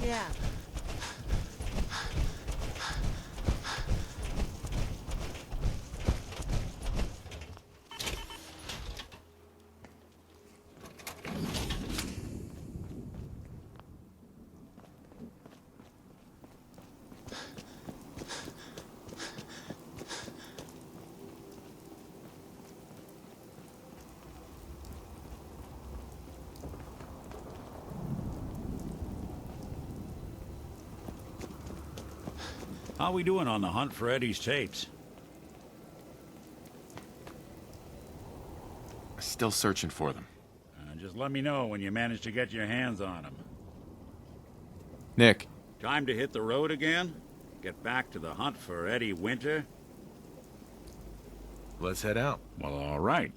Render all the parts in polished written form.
Yeah. How we doing on the hunt for Eddie's tapes? Still searching for them. Just let me know when you manage to get your hands on them. Nick, Time to hit the road again? Get back to the hunt for Eddie Winter? let's head out. Well, all right.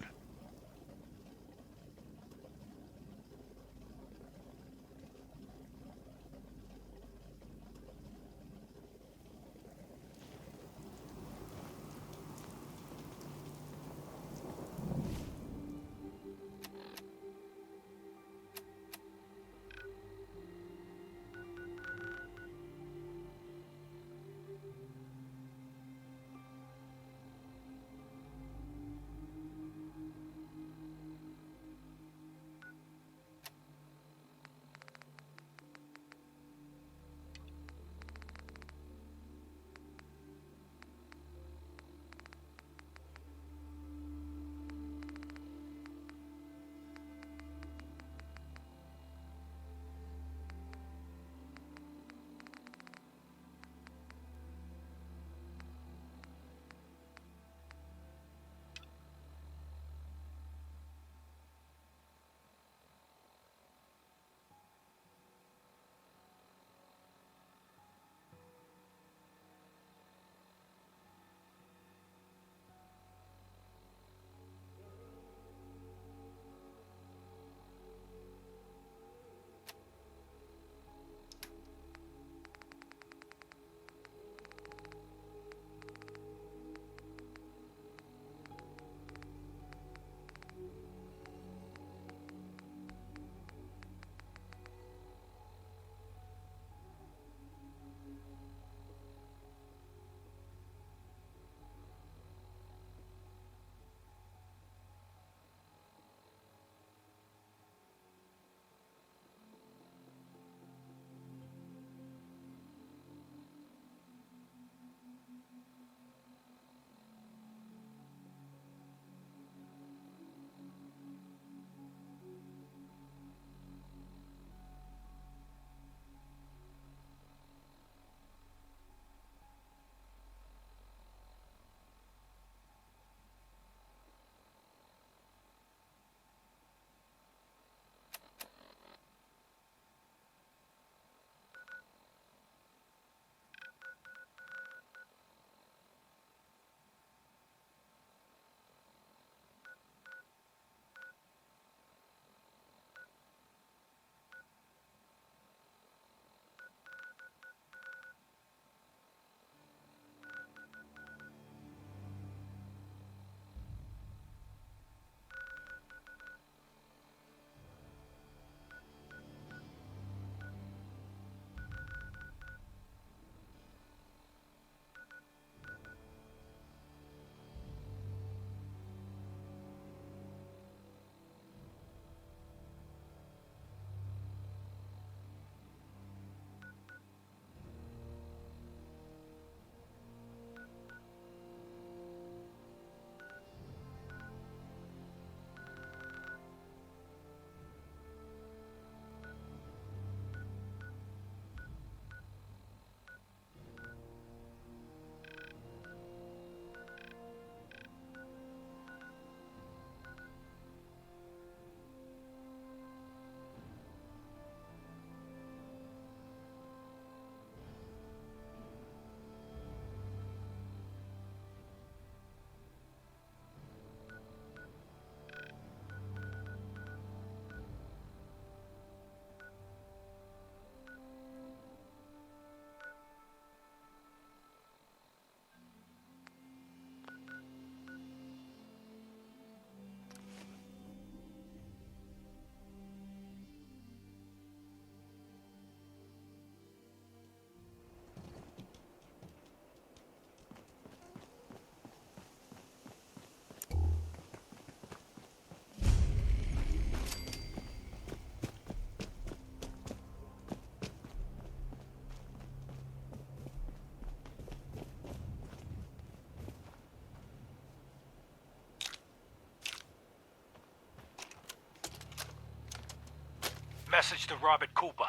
message to Robert Cooper.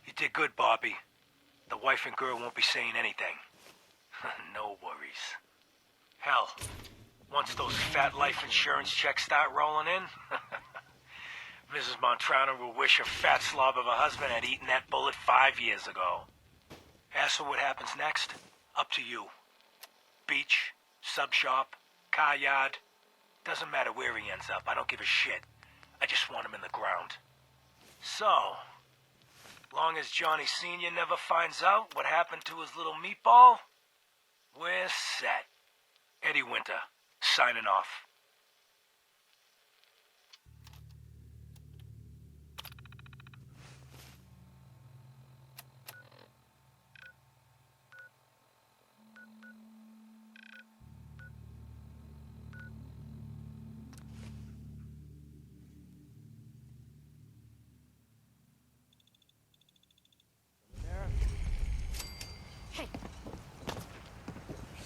You did good, Bobby. The wife and girl won't be saying anything. No worries. Hell, once those fat life insurance checks start rolling in, Mrs. Montrano will wish her fat slob of a husband had eaten that bullet 5 years ago. As for what happens next, up to you. Beach, sub shop, car yard. Doesn't matter where he ends up, I don't give a shit. I just want him in the ground. So, long as Johnny Sr. never finds out what happened to his little meatball, we're set. Eddie Winter, signing off.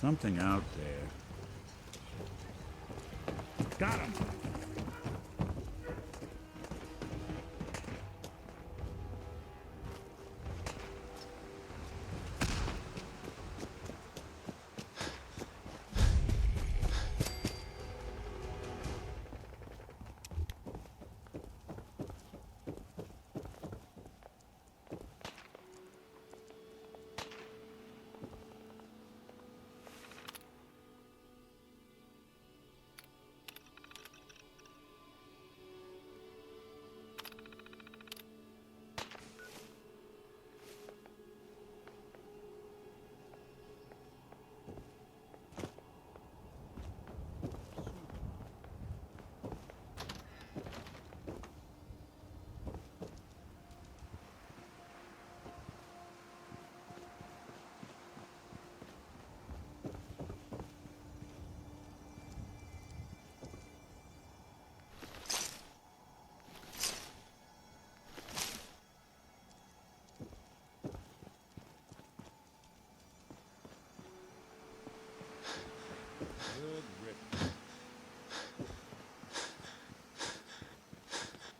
Something out there. Got him!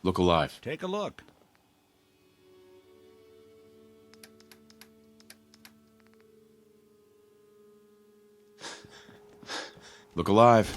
Look alive. Take a look. Look alive.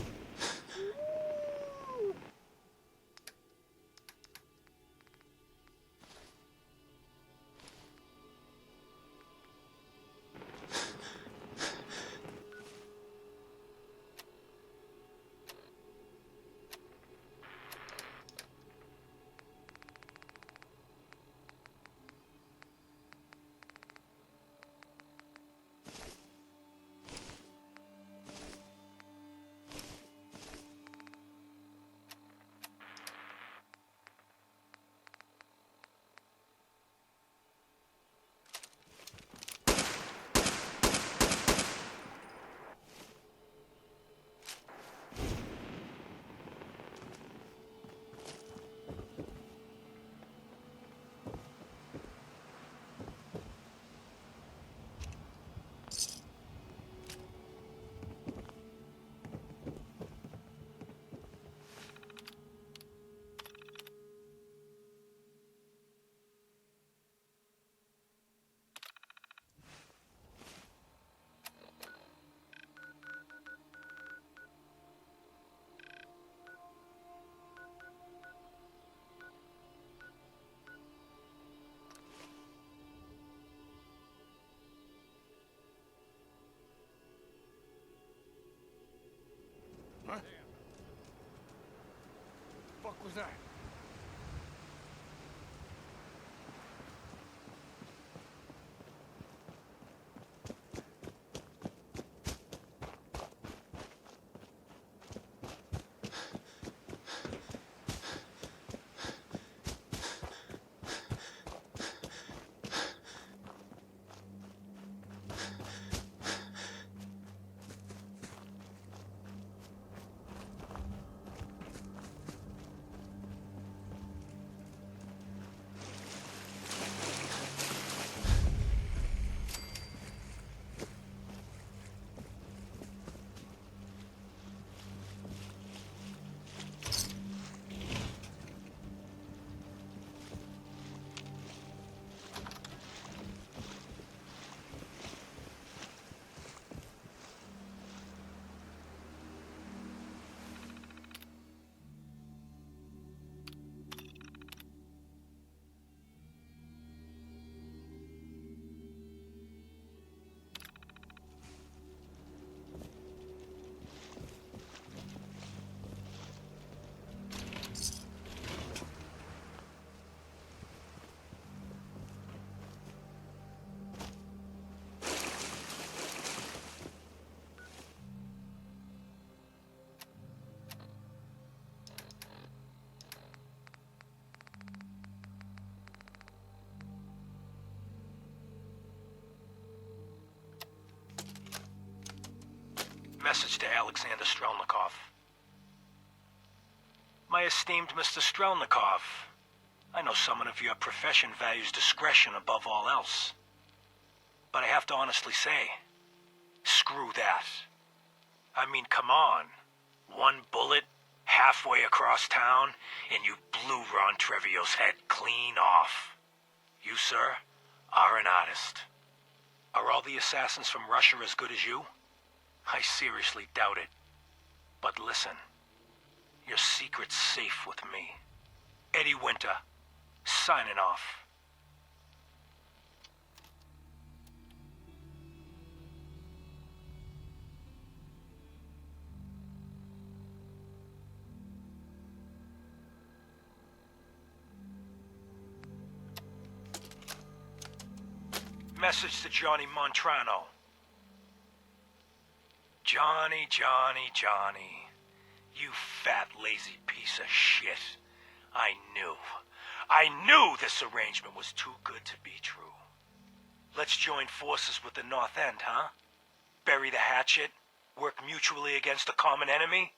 Huh? Fuck was that? Message to Alexander Strelnikov. My esteemed Mr. Strelnikov, I know someone of your profession values discretion above all else. But I have to honestly say, screw that. I mean, come on. One bullet, halfway across town, and you blew Ron Treviot's head clean off. You, sir, are an artist. Are all the assassins from Russia as good as you? I seriously doubt it. But listen, your secret's safe with me. Eddie Winter, signing off. Message to Johnny Montrano. Johnny, Johnny, Johnny. You fat, lazy piece of shit. I knew this arrangement was too good to be true. Let's join forces with the North End, huh? Bury the hatchet? Work mutually against a common enemy?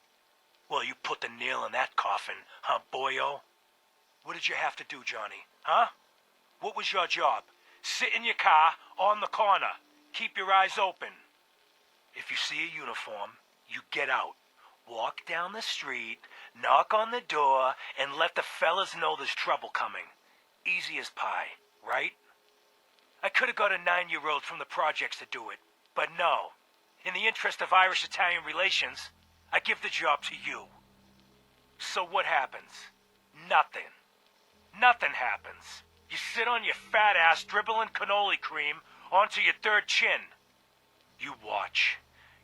Well, you put the nail in that coffin, huh, boyo? What did you have to do, Johnny, huh? What was your job? Sit in your car, on the corner. Keep your eyes open. If you see a uniform, you get out. Walk down the street, knock on the door, and let the fellas know there's trouble coming. Easy as pie, right? I could have got a 9-year-old from the projects to do it, but no. In the interest of Irish-Italian relations, I give the job to you. So what happens? Nothing. Nothing happens. You sit on your fat ass dribbling cannoli cream onto your third chin. You watch.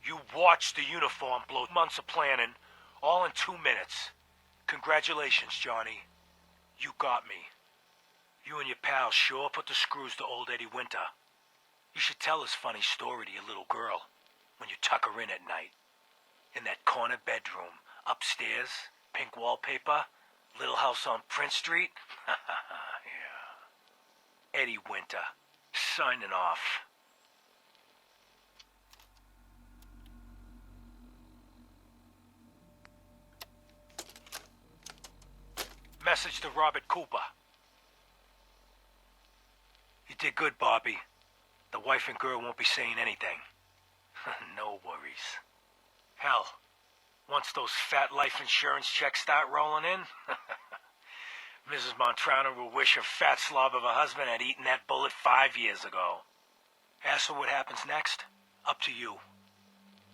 You watch the uniform blow months of planning, all in 2 minutes. Congratulations, Johnny. You got me. You and your pals sure put the screws to old Eddie Winter. You should tell this funny story to your little girl when you tuck her in at night. In that corner bedroom, upstairs, pink wallpaper, little house on Prince Street. Yeah. Eddie Winter, signing off. Message to Robert Cooper. You did good, Bobby. The wife and girl won't be saying anything. No worries. Hell, once those fat life insurance checks start rolling in, Mrs. Montrano will wish her fat slob of a husband had eaten that bullet 5 years ago. As for what happens next, up to you.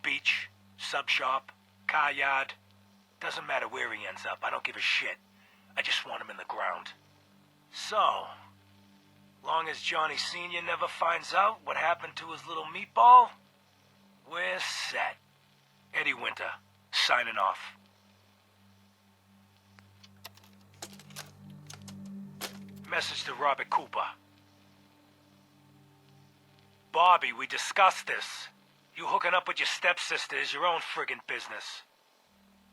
Beach, sub shop, car yard. Doesn't matter where he ends up, I don't give a shit. I just want him in the ground. So, long as Johnny Sr. never finds out what happened to his little meatball, we're set. Eddie Winter, signing off. Message to Robert Cooper. Bobby, we discussed this. You hooking up with your stepsister is your own friggin' business.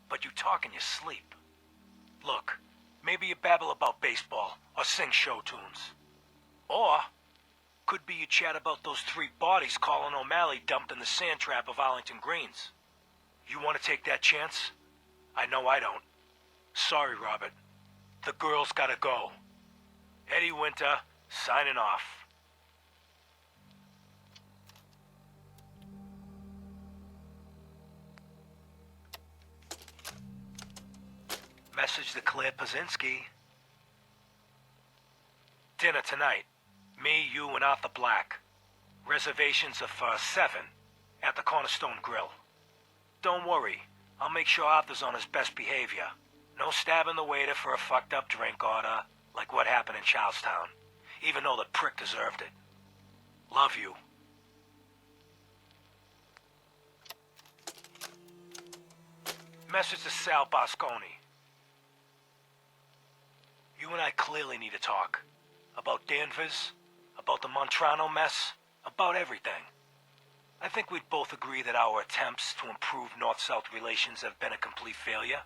But you talk in your sleep. Look, maybe you babble about baseball or sing show tunes. Or, could be you chat about those 3 bodies Colin O'Malley dumped in the sand trap of Arlington Greens. You want to take that chance? I know I don't. Sorry, Robert. The girl's gotta go. Eddie Winter, signing off. Message to Claire Pazinski. Dinner tonight. Me, you, and Arthur Black. Reservations are for 7 at the Cornerstone Grill. Don't worry, I'll make sure Arthur's on his best behavior. No stabbing the waiter for a fucked up drink order, like what happened in Charlestown, even though the prick deserved it. Love you. Message to Sal Bosconi. You and I clearly need to talk. About Danvers, about the Montrano mess, about everything. I think we'd both agree that our attempts to improve North-South relations have been a complete failure.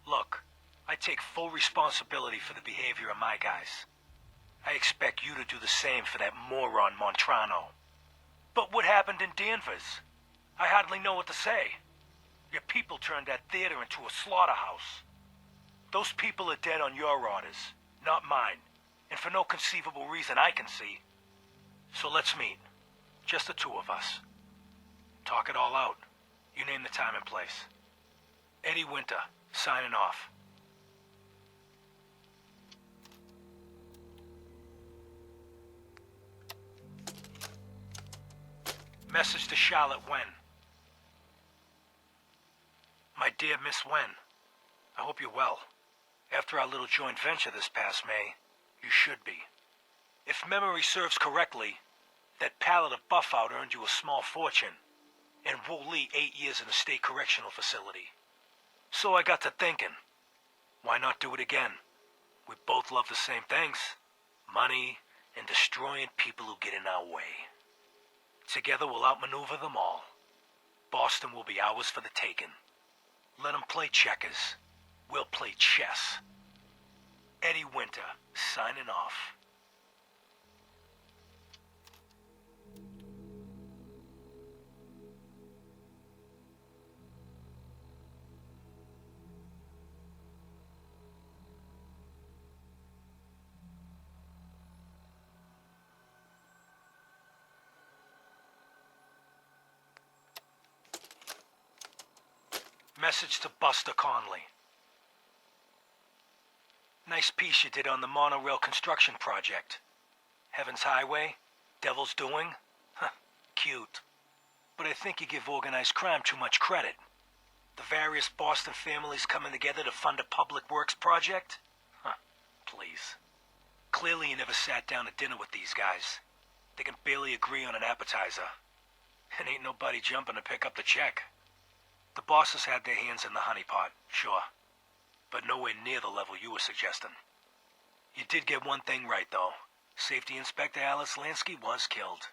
Look, I take full responsibility for the behavior of my guys. I expect you to do the same for that moron Montrano. But what happened in Danvers? I hardly know what to say. Your people turned that theater into a slaughterhouse. Those people are dead on your orders, not mine. And for no conceivable reason I can see. So let's meet. Just the two of us. Talk it all out. You name the time and place. Eddie Winter, signing off. Message to Charlotte Wen. My dear Miss Wen, I hope you're well. After our little joint venture this past May, you should be. If memory serves correctly, that pallet of Buffout earned you a small fortune, and Woolley 8 years in a state correctional facility. So I got to thinking, why not do it again? We both love the same things, money and destroying people who get in our way. Together we'll outmaneuver them all. Boston will be ours for the taking. Let them play checkers. We'll play chess. Eddie Winter, signing off. Message to Buster Conley. Nice piece you did on the monorail construction project. Heaven's Highway? Devil's Doing? Huh, cute. But I think you give organized crime too much credit. The various Boston families coming together to fund a public works project? Huh, please. Clearly you never sat down to dinner with these guys. They can barely agree on an appetizer. And ain't nobody jumping to pick up the check. The bosses had their hands in the honeypot, sure. But nowhere near the level you were suggesting. You did get one thing right, though. Safety Inspector Alice Lansky was killed.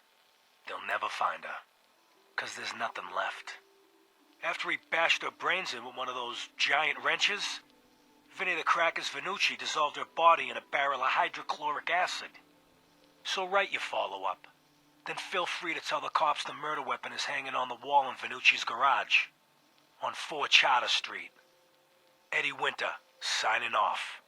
They'll never find her. 'Cause there's nothing left. After he bashed her brains in with one of those giant wrenches, Vinny the Crackers Vanucci dissolved her body in a barrel of hydrochloric acid. So write your follow-up. Then feel free to tell the cops the murder weapon is hanging on the wall in Vanucci's garage. On 4 Charter Street. Eddie Winter, signing off.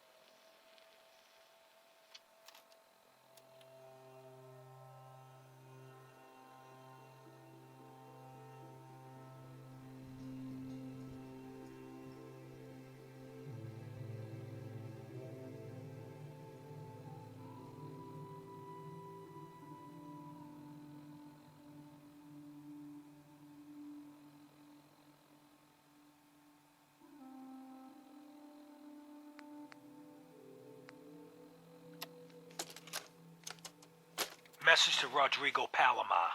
Message to Rodrigo Palomar.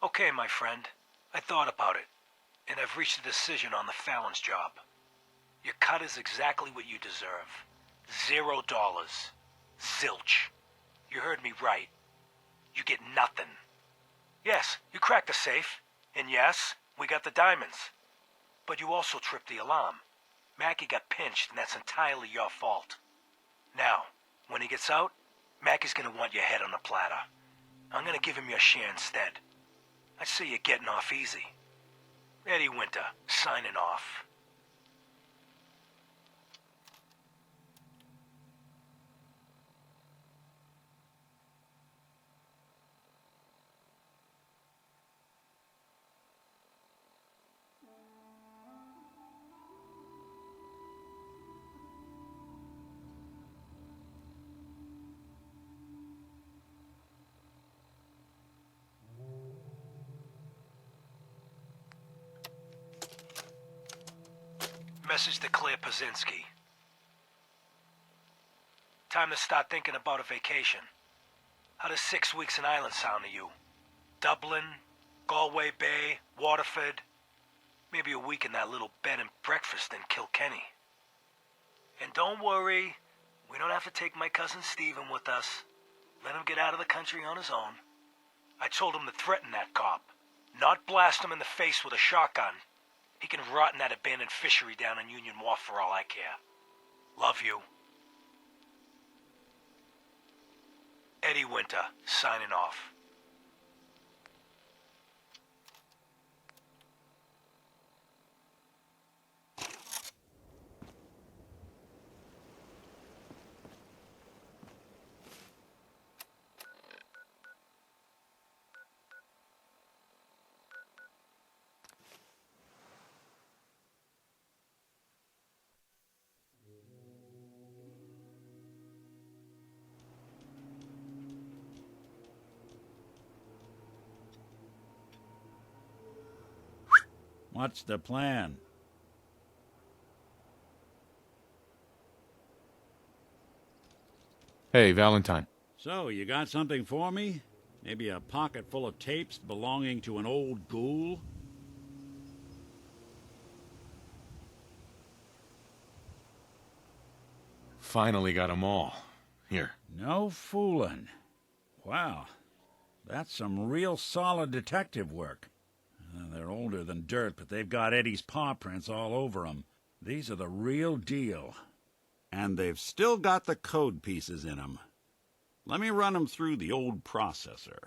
Okay, my friend. I thought about it, and I've reached a decision on the Fallon's job. Your cut is exactly what you deserve. $0. Zilch. You heard me right. You get nothing. Yes, you cracked the safe, and yes, we got the diamonds. But you also tripped the alarm. Mackie got pinched, and that's entirely your fault. Now, when he gets out, Mackie's gonna want your head on a platter. I'm gonna give him your share instead. I see you're getting off easy. Eddie Winter, signing off. Message to Claire Pazinski. Time to start thinking about a vacation. How does 6 weeks in Ireland sound to you? Dublin, Galway Bay, Waterford. Maybe a week in that little bed and breakfast in Kilkenny. And don't worry, we don't have to take my cousin Stephen with us. Let him get out of the country on his own. I told him to threaten that cop, not blast him in the face with a shotgun. He can rot in that abandoned fishery down in Union Wharf for all I care. Love you. Eddie Winter, signing off. What's the plan? Hey, Valentine. So, you got something for me? Maybe a pocket full of tapes belonging to an old ghoul? Finally got 'em all. Here. No fooling. Wow. That's some real solid detective work. They're older than dirt, but they've got Eddie's paw prints all over them. These are the real deal. And they've still got the code pieces in them. Let me run them through the old processor.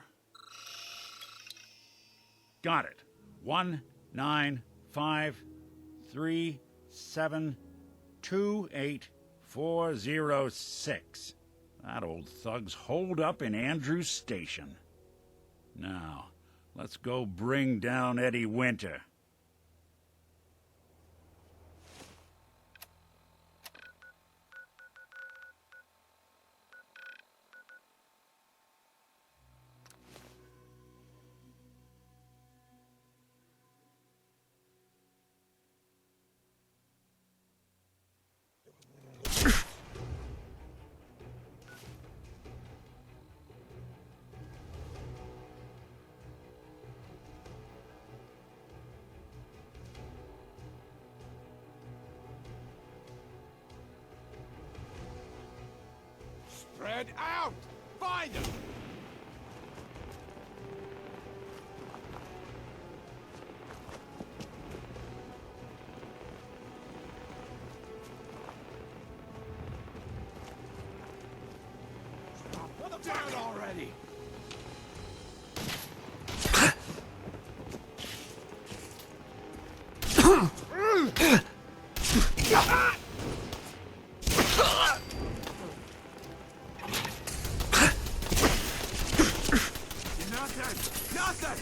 Got it. 1953728 406. That old thug's holed up in Andrews Station. Now, let's go bring down Eddie Winter. Spread out! Find them! Put them down already! Nothing!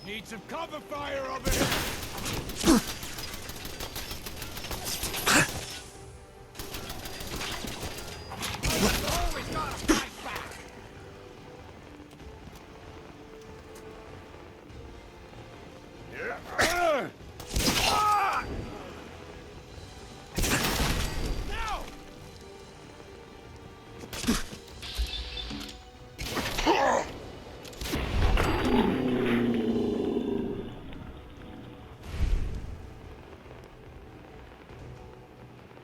Need some cover fire over here! Always gotta fight back! No!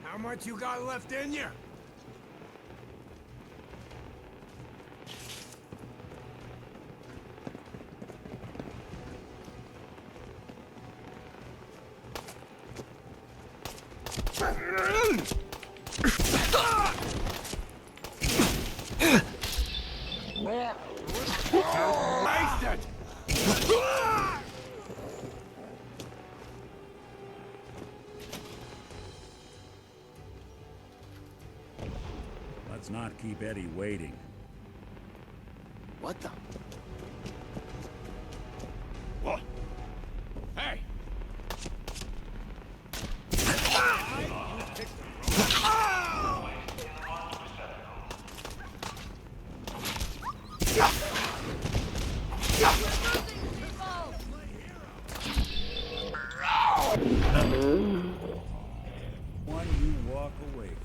How much you got left in you? Waste it! Let's not keep Eddie waiting. What the? What? Hey! One you walk away from.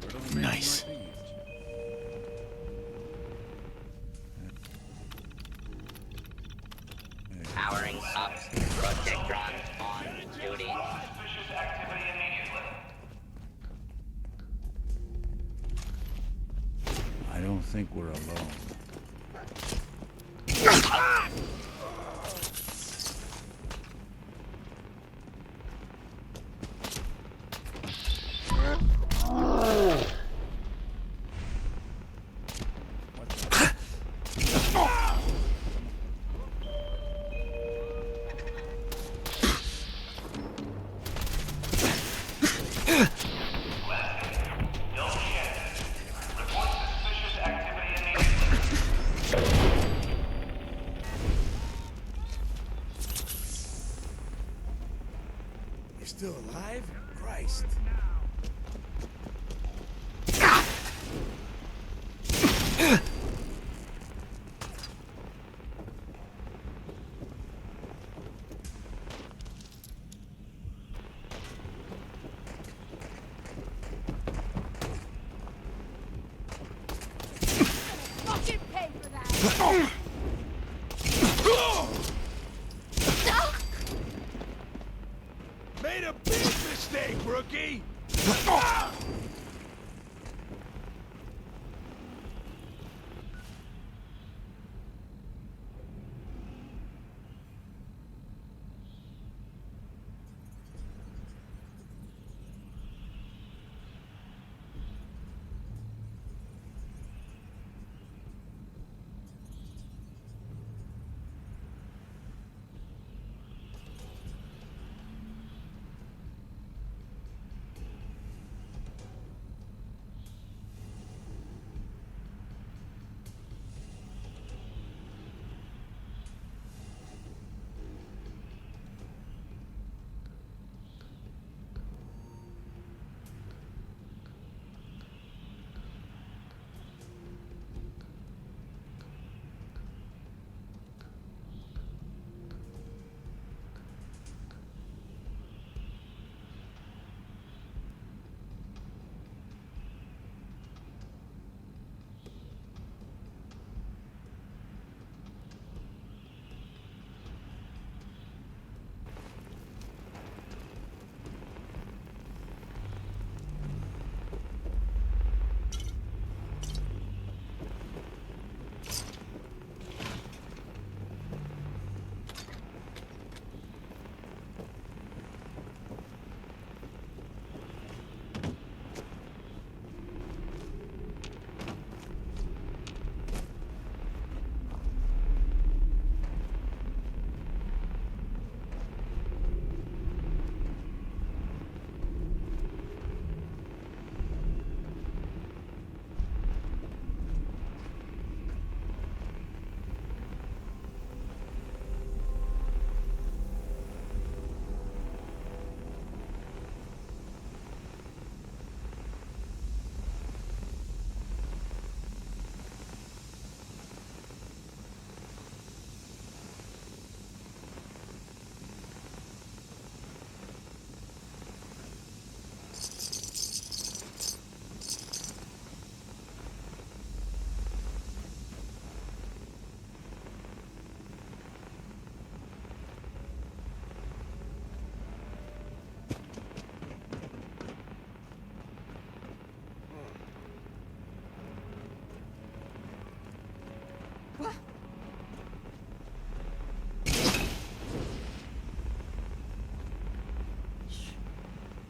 Sure don't make Nice. much ease. Powering up. Protectron on duty. I don't think we're alone. still alive? Christ. Fucking pay for that! Made a big mistake, rookie!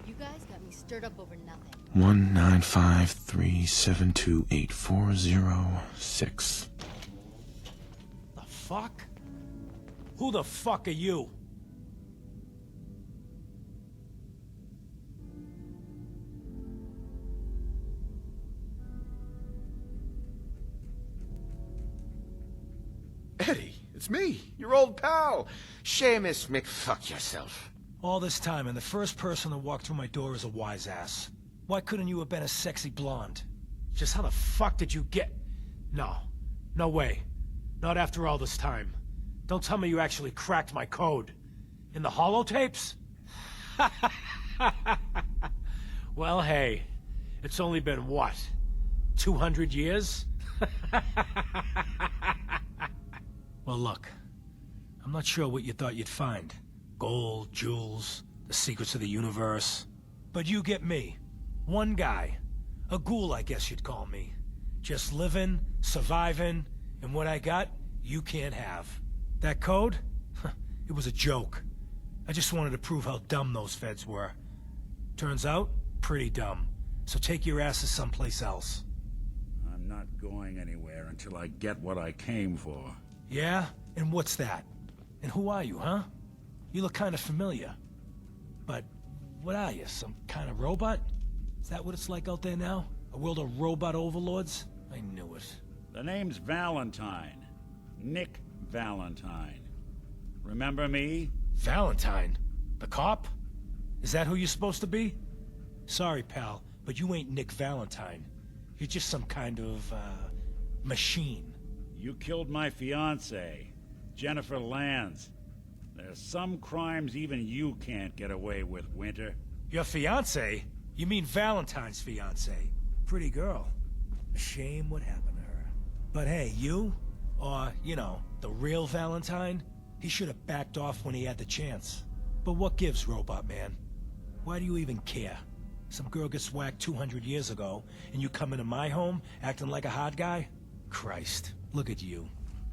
You guys got me stirred up over nothing. 19537284006. The fuck? Who the fuck are you? Eddie, it's me, your old pal, Seamus McFuck yourself. All this time, and the first person to walk through my door is a wise ass. Why couldn't you have been a sexy blonde? Just how the fuck did you get... No. No way. Not after all this time. Don't tell me you actually cracked my code. In the holotapes? Well, hey. It's only been, what? 200 years? Well, look. I'm not sure what you thought you'd find. Gold, jewels, the secrets of the universe. But you get me. One guy. A ghoul, I guess you'd call me. Just living, surviving, and what I got, you can't have. That code? It was a joke. I just wanted to prove how dumb those feds were. Turns out, pretty dumb. So take your asses someplace else. I'm not going anywhere until I get what I came for. Yeah? And what's that? And who are you, huh? You look kind of familiar. But what are you, some kind of robot? Is that what it's like out there now? A world of robot overlords? I knew it. The name's Valentine. Nick Valentine. Remember me? Valentine? The cop? Is that who you're supposed to be? Sorry, pal, but you ain't Nick Valentine. You're just some kind of, machine. You killed my fiancée, Jennifer Lands. There's some crimes even you can't get away with, Winter. Your fiancée? You mean Valentine's fiancée? Pretty girl. A shame what happened to her. But hey, you? Or, you know, the real Valentine? He should have backed off when he had the chance. But what gives, Robot Man? Why do you even care? Some girl gets whacked 200 years ago, and you come into my home acting like a hot guy? Christ, look at you.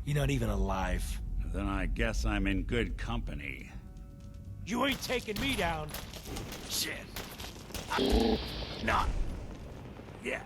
You're not even alive. Then I guess I'm in good company. You ain't taking me down. Shit. Not. Yeah.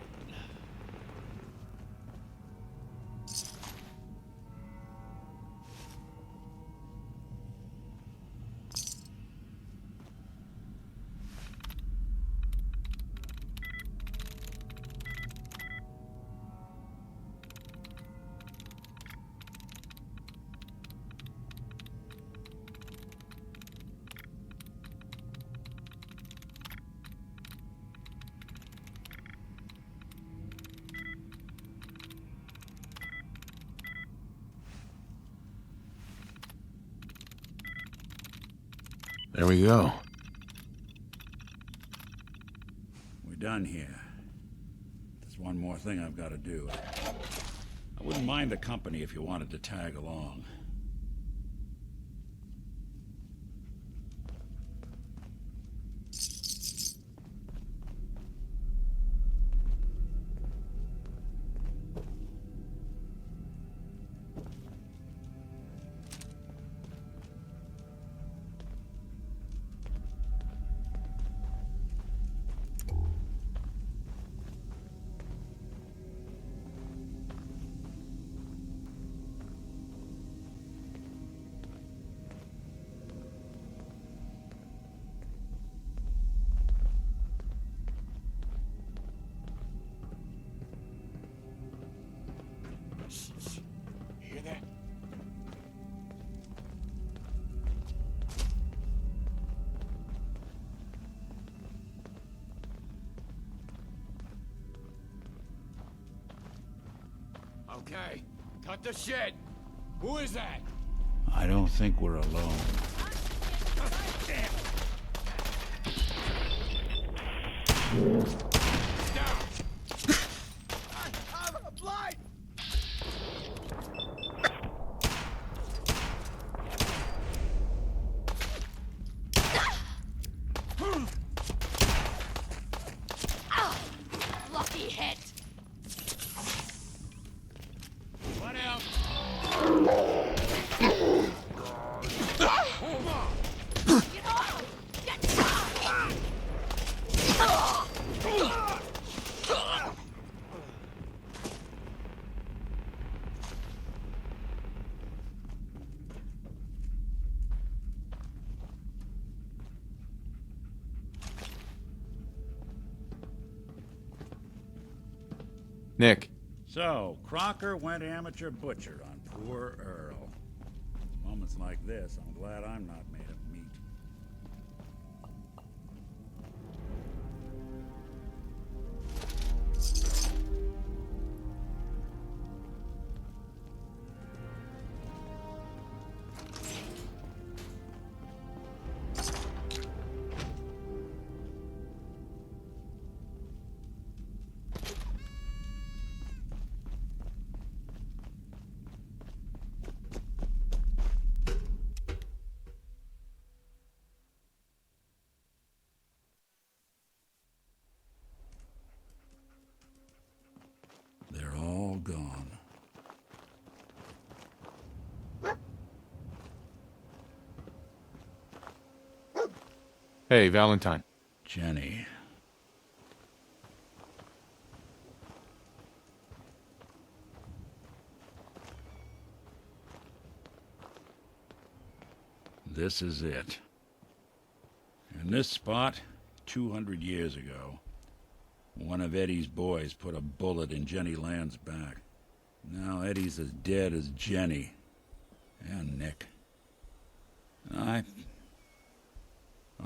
There we go. We're done here. There's one more thing I've got to do. I wouldn't mind the company if you wanted to tag along. Hear that? Okay, cut the shit. Who is that? I don't think we're alone. Down. I'm blind. Lucky hit. What else? Get off! Get shot! Nick, So, Crocker went amateur butcher on poor Earl. Moments like this, I'm glad I'm not made of meat. They're all gone. hey, Valentine. Jenny. This is it. In this spot, 200 years ago, one of Eddie's boys put a bullet in Jenny Land's back. Now Eddie's as dead as Jenny. And Nick.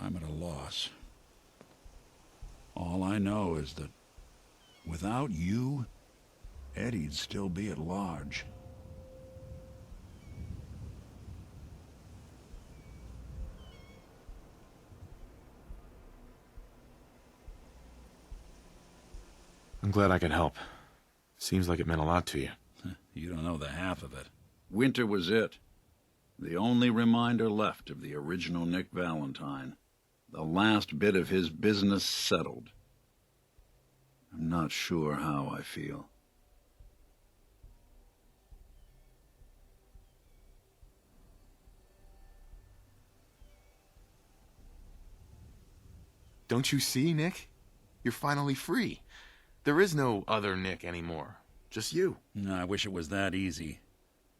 I'm at a loss. All I know is that without you, Eddie'd still be at large. I'm glad I could help. Seems like it meant a lot to you. You don't know the half of it. Winter was it. The only reminder left of the original Nick Valentine. The last bit of his business settled. I'm not sure how I feel. Don't you see, Nick? You're finally free. There is no other Nick anymore. Just you. I wish it was that easy.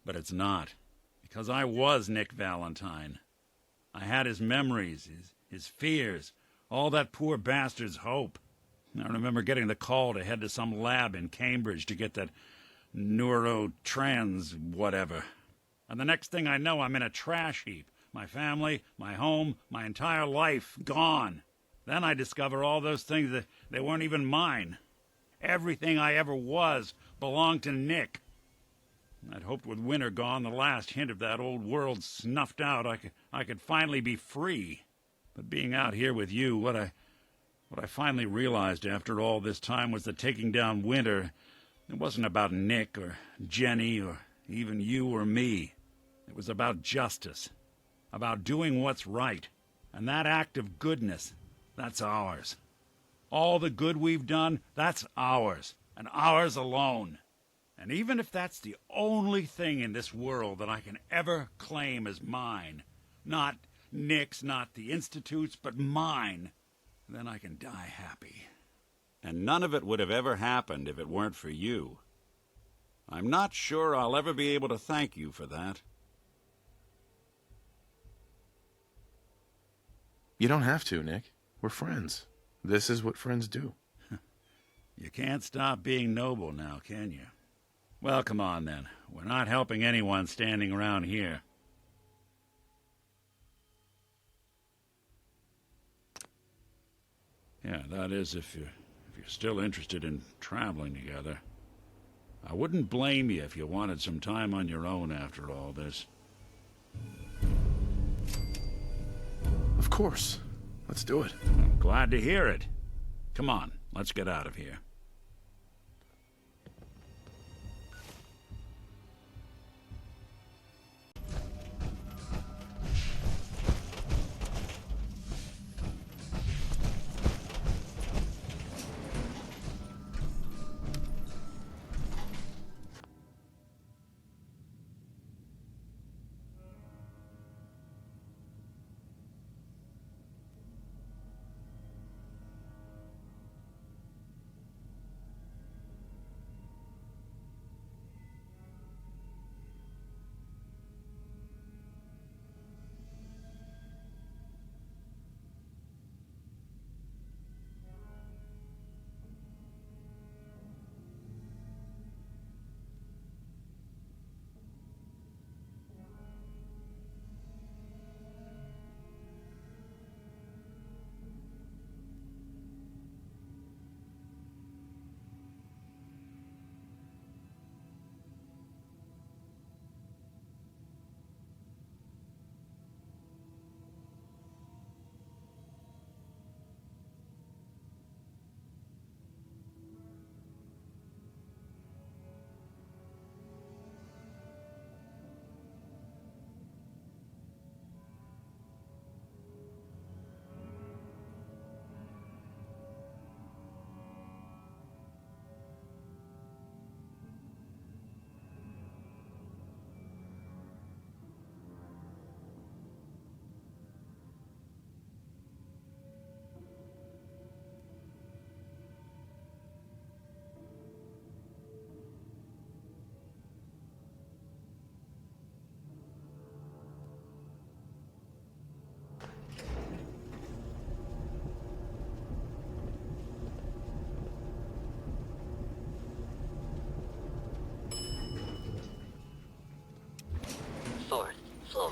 But it's not. Because I was Nick Valentine. I had his memories, his fears, all that poor bastard's hope. I remember getting the call to head to some lab in Cambridge to get that neurotrans whatever. And the next thing I know, I'm in a trash heap. My family, my home, my entire life gone. Then I discover all those things that they weren't even mine. Everything I ever was belonged to Nick. I'd hoped with winter gone, the last hint of that old world snuffed out, I could finally be free. But being out here with you, what I finally realized after all this time was that taking down Winter, it wasn't about Nick or Jenny or even you or me. It was about justice, about doing what's right. And that act of goodness, that's ours. All the good we've done, that's ours, and ours alone. And even if that's the only thing in this world that I can ever claim as mine, not Nick's, not the Institute's, but mine, then I can die happy. And none of it would have ever happened if it weren't for you. I'm not sure I'll ever be able to thank you for that. You don't have to, Nick. We're friends. This is what friends do. You can't stop being noble now, can you? Well, come on then. We're not helping anyone standing around here. Yeah, that is if you're still interested in traveling together. I wouldn't blame you if you wanted some time on your own after all this. Of course. Let's do it. I'm glad to hear it. Come on, let's get out of here. Fourth floor.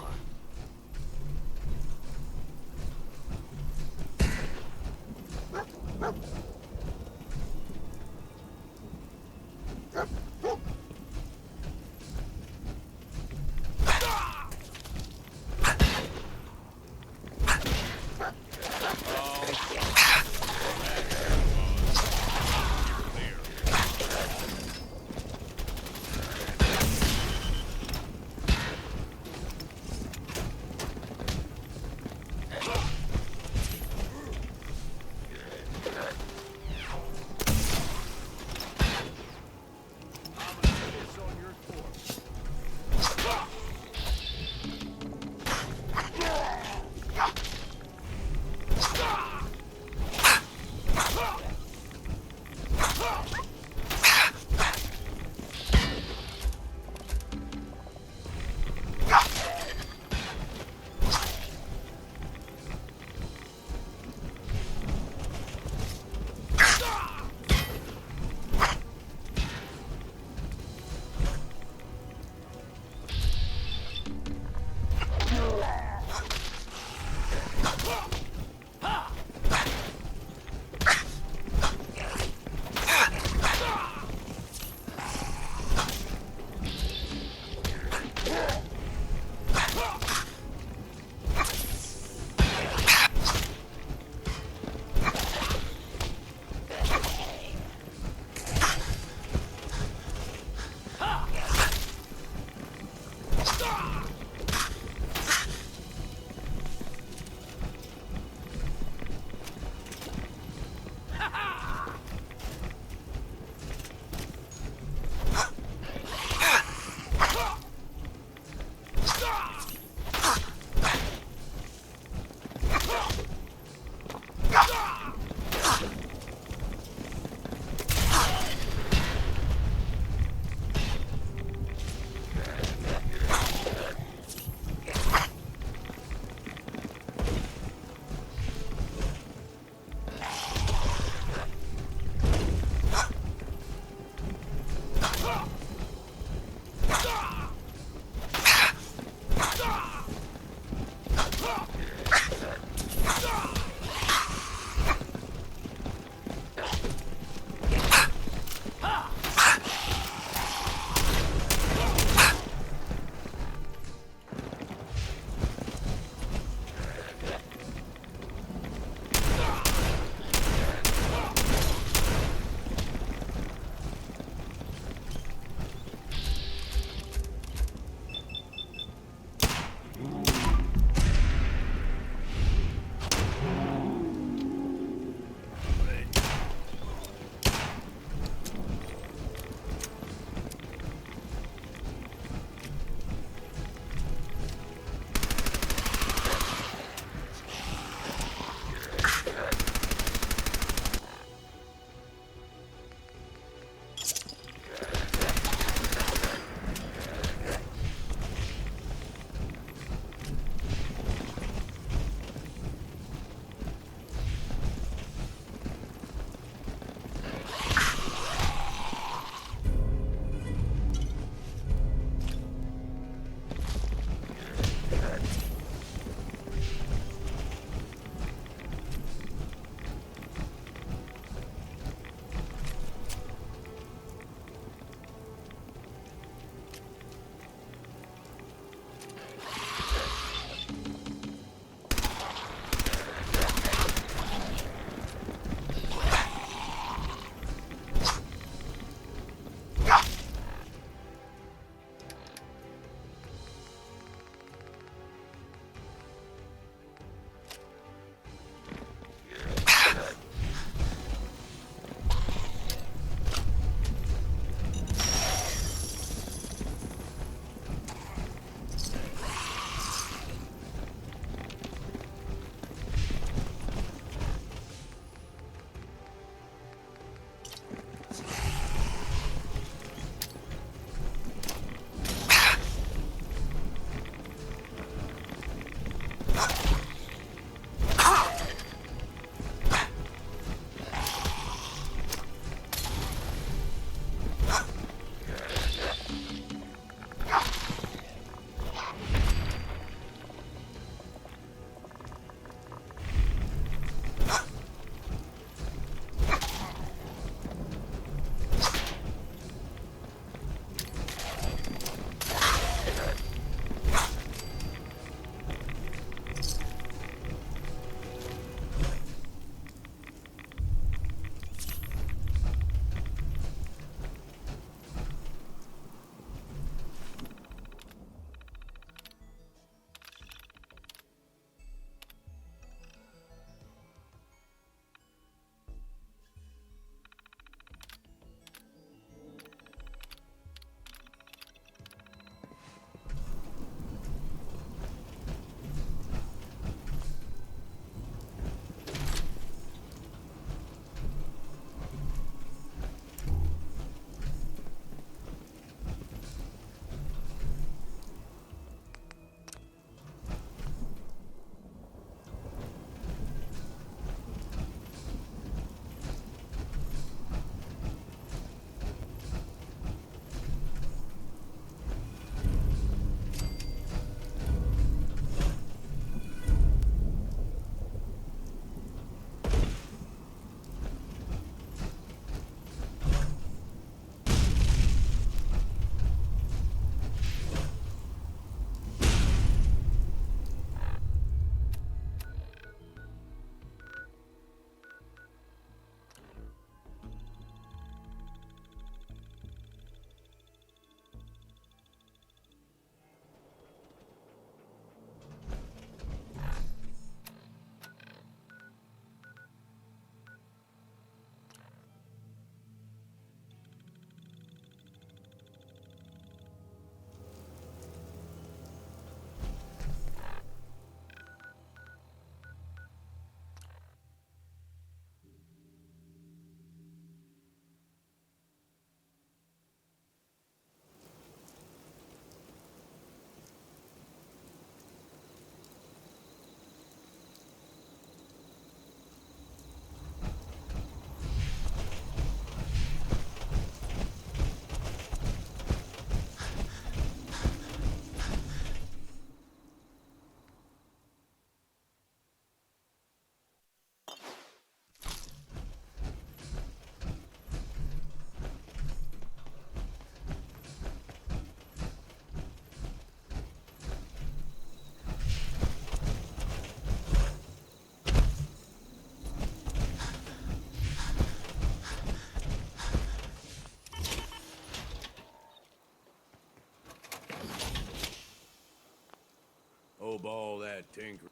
Hope all that tinkering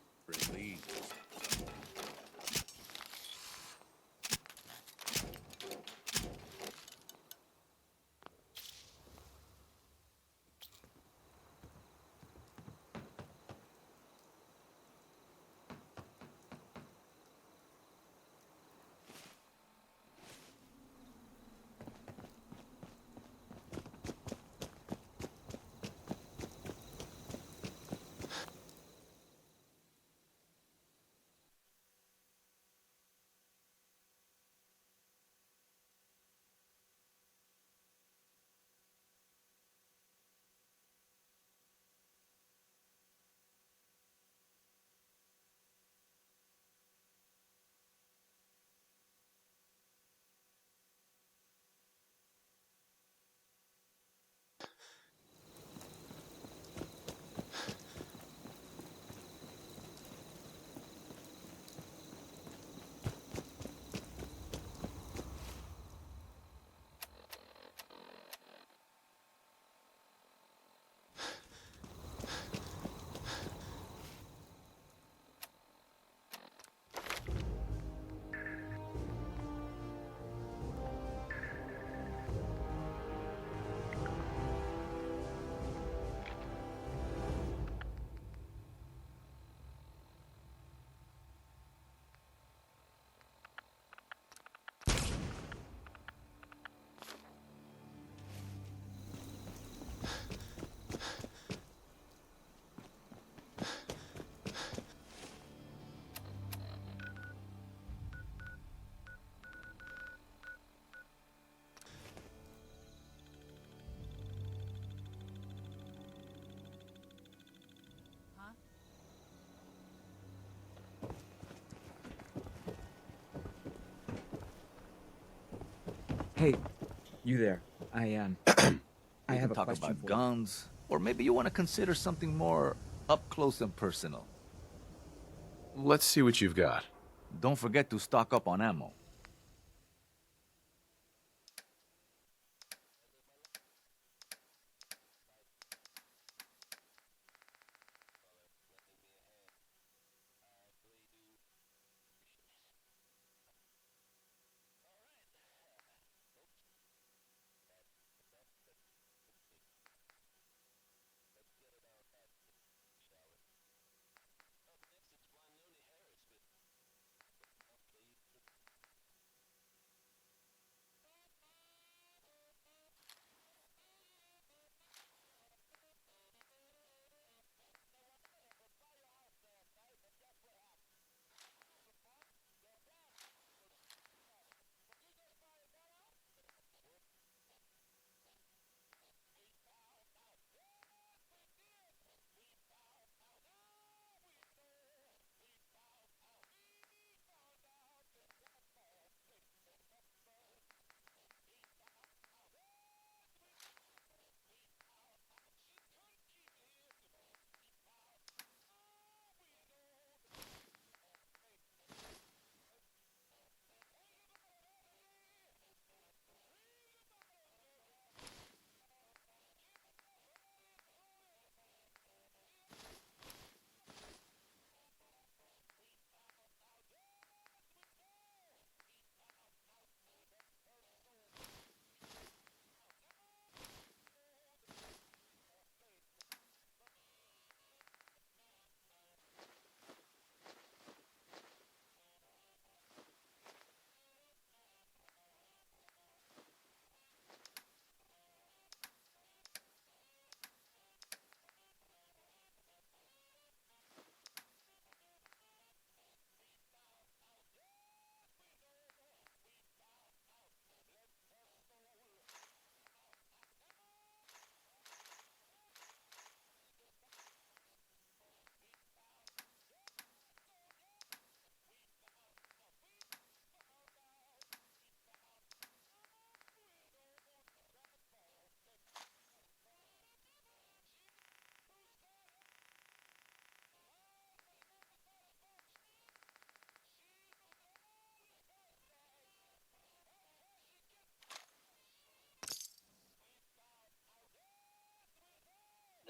leads. Huh? Hey, you there. I We have can a talk question about for you. guns, or maybe you want to consider something more up close and personal. Let's see what you've got. Don't forget to stock up on ammo.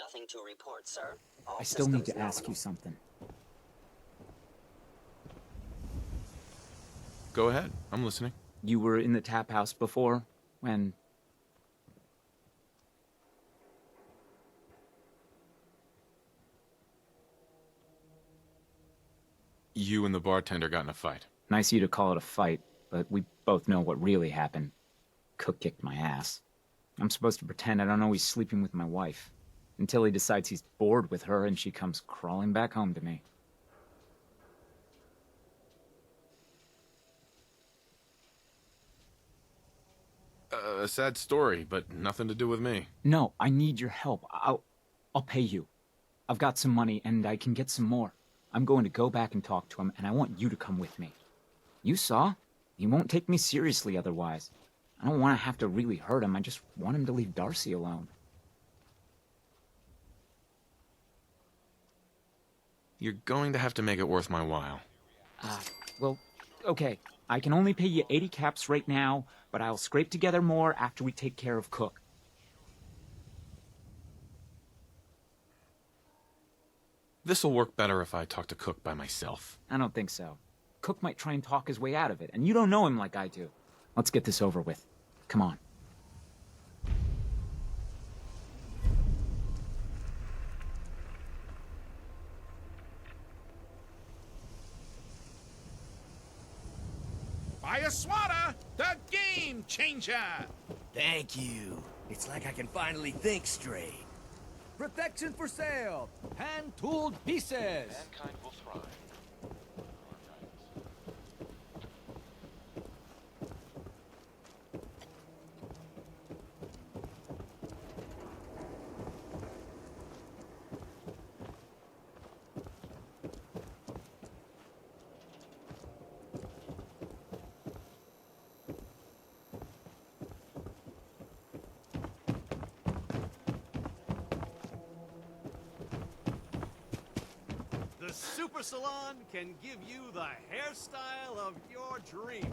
Nothing to report, sir. All I still need systems to ask nominal. you something. Go ahead. I'm listening. You were in the tap house before, when... You and the bartender got in a fight. Nice of you to call it a fight, but we both know what really happened. Cook kicked my ass. I'm supposed to pretend I don't know he's sleeping with my wife, until he decides he's bored with her and she comes crawling back home to me. A sad story, but nothing to do with me. No, I need your help. I'll pay you. I've got some money and I can get some more. I'm going to go back and talk to him, and I want you to come with me. You saw? He won't take me seriously otherwise. I don't want to have to really hurt him. I just want him to leave Darcy alone. You're going to have to make it worth my while. Well, okay. I can only pay you 80 caps right now, but I'll scrape together more after we take care of Cook. This'll work better if I talk to Cook by myself. I don't think so. Cook might try and talk his way out of it, and you don't know him like I do. Let's get this over with. Come on. Buy a swatter, the game changer. Thank you. It's like I can finally think straight. Protection for sale. Hand-tooled pieces. Mankind will thrive. The Super Salon can give you the hairstyle of your dreams.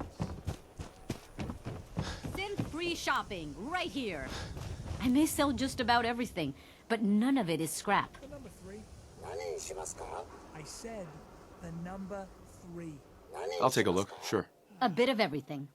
Sin-free shopping, right here. I may sell just about everything, but none of it is scrap. The number 3. I said the number 3. I'll take a look, sure. A bit of everything.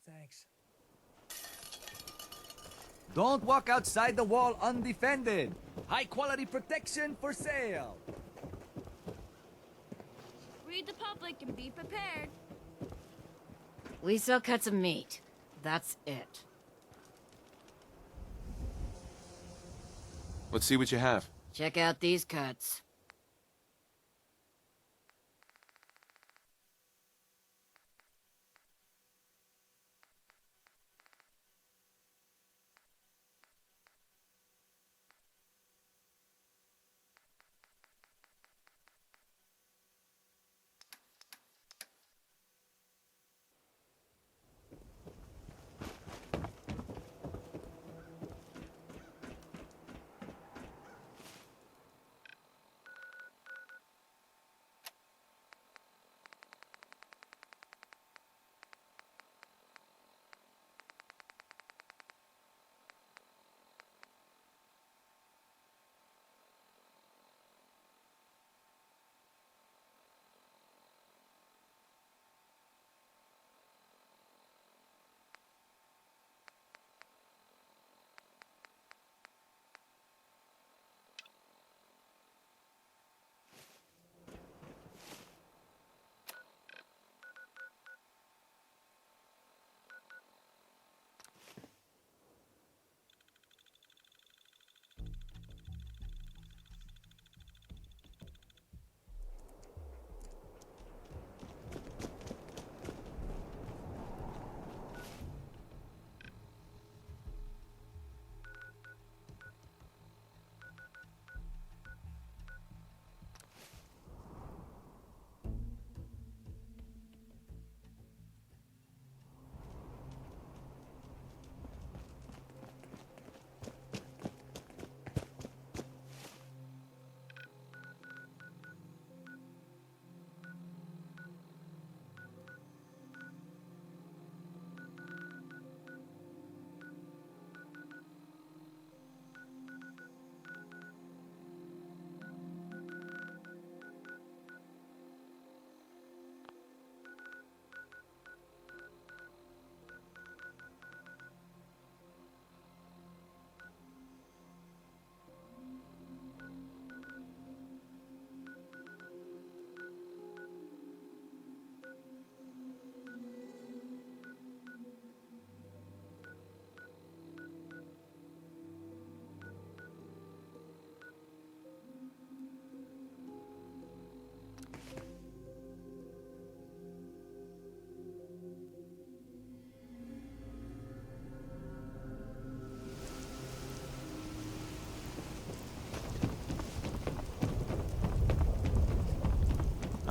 Thanks. Don't walk outside the wall undefended. High quality protection for sale. Read the public and be prepared. We sell cuts of meat. That's it. Let's see what you have. Check out these cuts.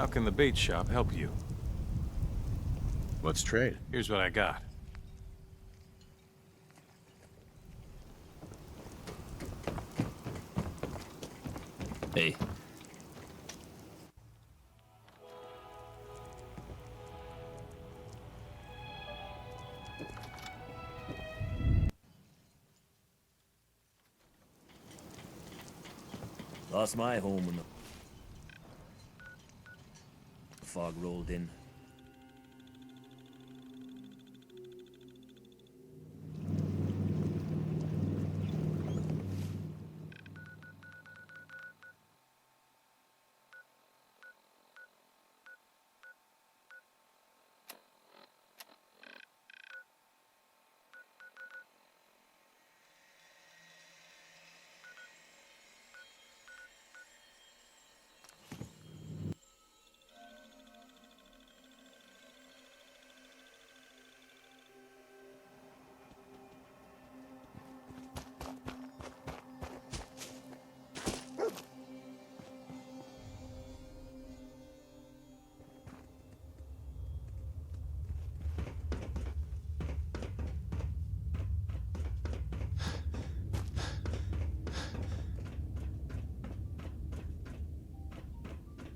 How can the bait shop help you? Let's trade. Here's what I got. Hey. Lost my home when the fog rolled in.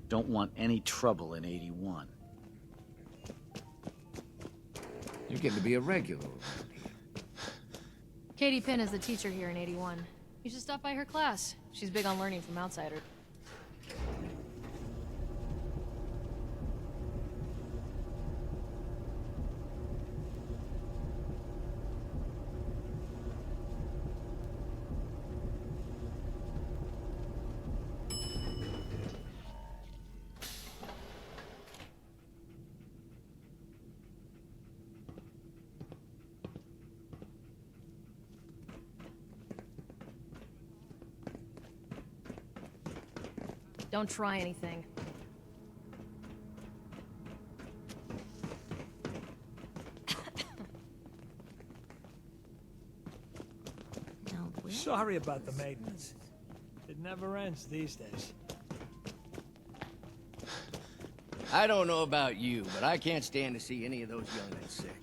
Don't want any trouble in 81. You're getting to be a regular. Katie Pinn is the teacher here in 81. You should stop by her class. She's big on learning from outsiders. Don't try anything. Sorry about the maintenance. It never ends these days. I don't know about you, but I can't stand to see any of those young'uns sick.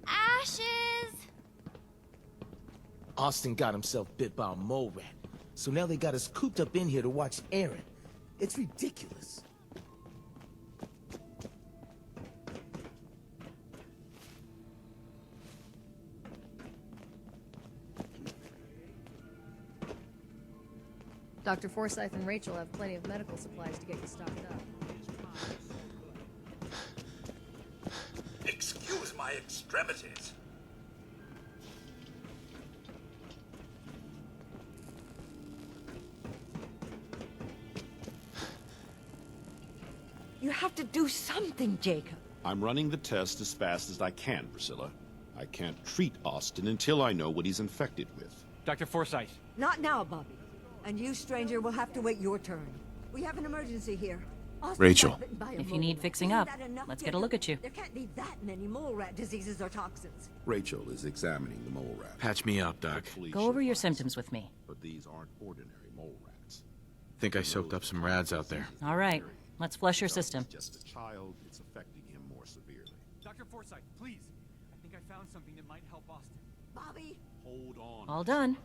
Ashes! Austin got himself bit by a mole rat, so now they got us cooped up in here to watch Aaron. It's ridiculous. Dr. Forsyth and Rachel have plenty of medical supplies to get you stocked up. Excuse my extremities. You have to do something, Jacob. I'm running the test as fast as I can, Priscilla. I can't treat Austin until I know what he's infected with. Dr. Forsyth. Not now, Bobby. And you, stranger, will have to wait your turn. We have an emergency here. Austin Rachel. got bitten by a If you mole. need fixing Isn't up, that enough, let's get a Jacob? look at you. There can't be that many mole rat diseases or toxins. Rachel is examining the mole rat. Patch me up, Doc. Go over your symptoms with me. But these aren't ordinary mole rats. Think I soaked up some rads out there. All right, let's flush your system. Just a child, it's affecting him more severely. Dr. Forsyth, please. I think I found something that might help Austin. Bobby! Hold on. All done.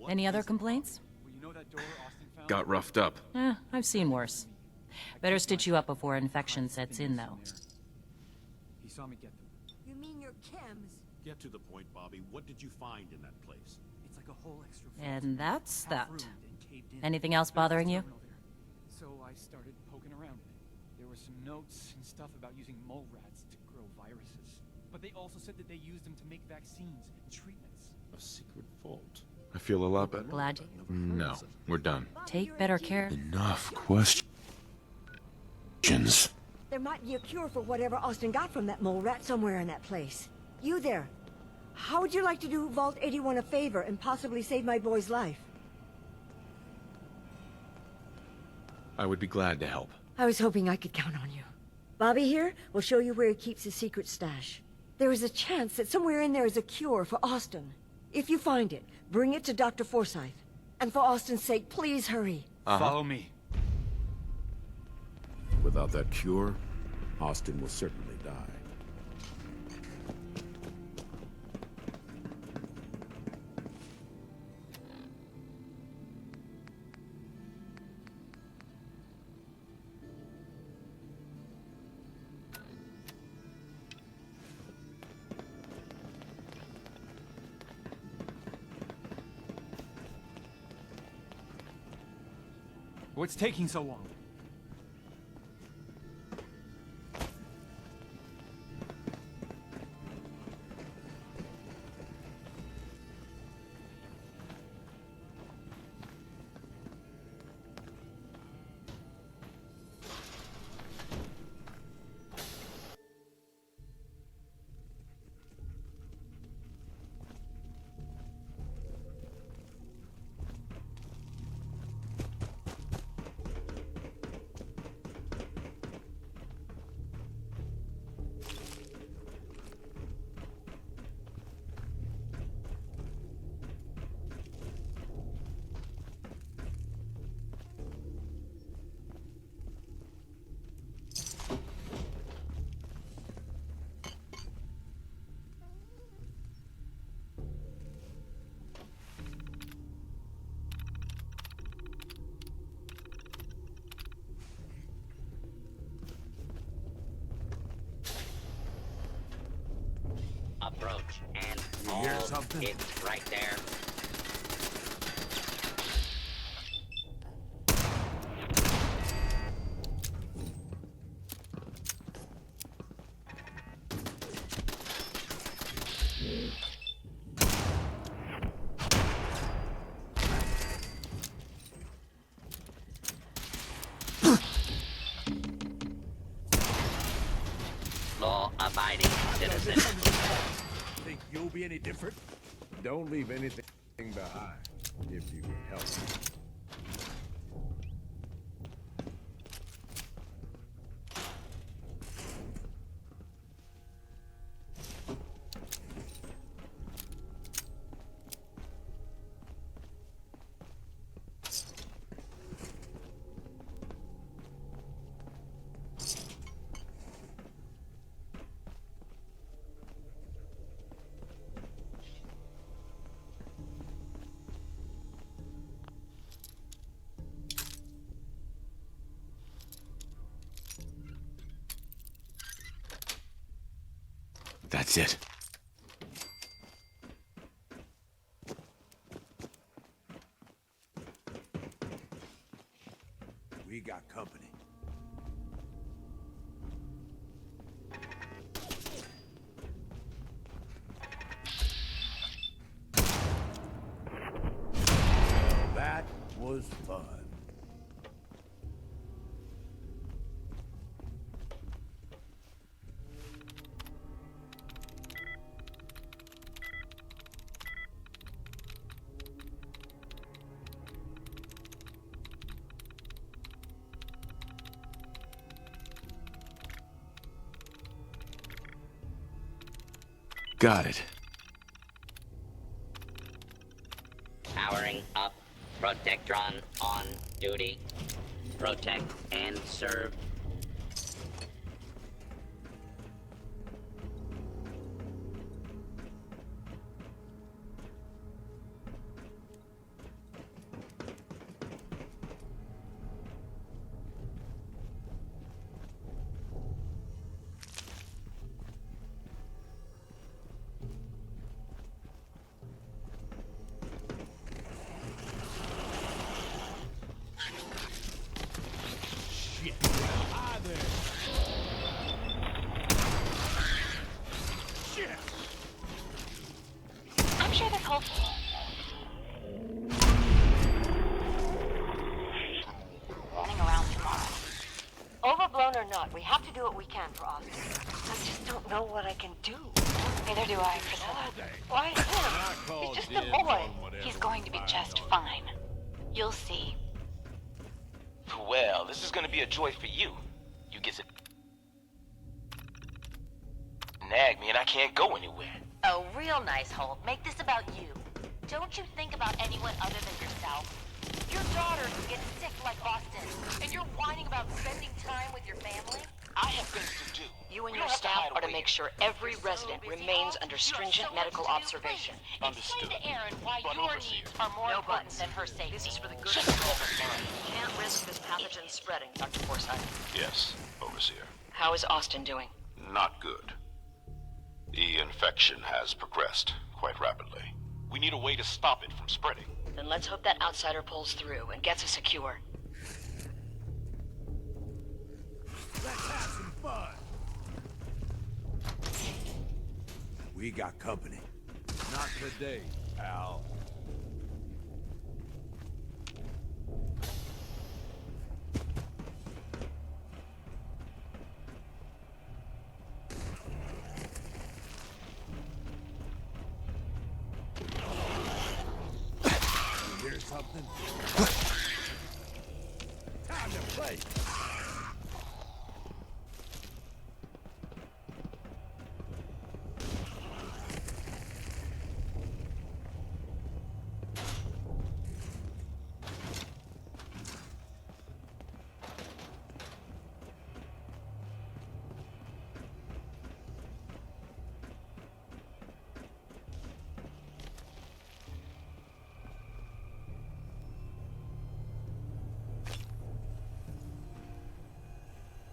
Any other complaints? Well, you know that door Austin found? Got roughed up. I've seen worse. Better stitch you up before infection sets in, though. He saw me get them. You mean your chems? Get to the point, Bobby. What did you find in that place? It's like a whole extra And that's half that. ruined and caved in. Anything else bothering you? Terminal there. So I started poking around in it. There were some notes and stuff about using mole rats to grow viruses. But they also said that they used them to make vaccines and treatments. A secret vault. I feel a lot better. Glad. No, we're done. Take better care. Enough questions. There might be a cure for whatever Austin got from that mole rat somewhere in that place. You there. How would you like to do Vault 81 a favor and possibly save my boy's life? I would be glad to help. I was hoping I could count on you. Bobby here will show you where he keeps his secret stash. There is a chance that somewhere in there is a cure for Austin. If you find it, bring it to Dr. Forsyth. And for Austin's sake, please hurry. Follow me. Without that cure, Austin will certainly die. What's taking so long? Approach and You hear hold. something? It's right there. Law-abiding citizen. Think you'll be any different? Don't leave anything behind, if you can help it. That's it. We got company. That was fun. Got it. Powering up. Protectron on duty. Protect and serve. I'm sure this whole... Running around tomorrow. Overblown or not, we have to do what we can for Austin. I just don't know what I can do. Neither do I, Priscilla. Why him? He's just a boy. He's going to be just fine. You'll see. Well, this is gonna be a joy for you. You get to nag me and I can't go anywhere. Oh, real nice, Holt. Make this about you. Don't you think about anyone other than yourself? Your daughter could get sick like Austin, and you're whining about spending time with your family? I have things to do. You and We your don't have to staff hide are to away make here. sure every resident remains under stringent medical observation. Understood. Explain to Erin why But your overseer. needs are more important than her safety. This is for the good of the whole. Can't risk this pathogen spreading, Dr. Forsyth. Yes, Overseer. How is Austin doing? Not good. The infection has progressed quite rapidly. We need a way to stop it from spreading. Then let's hope that outsider pulls through and gets us a cure. Let's have some fun. We got company. Not today, pal. You hear something? Time to play.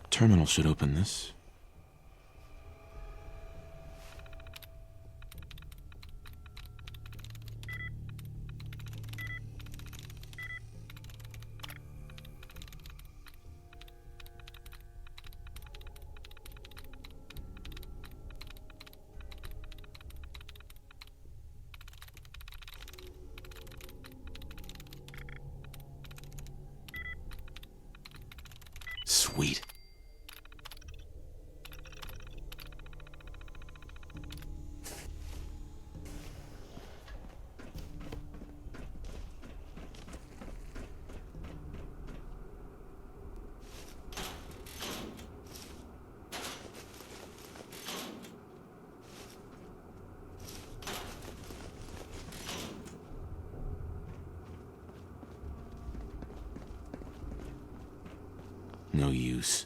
Terminal should open this. Sweet. No use.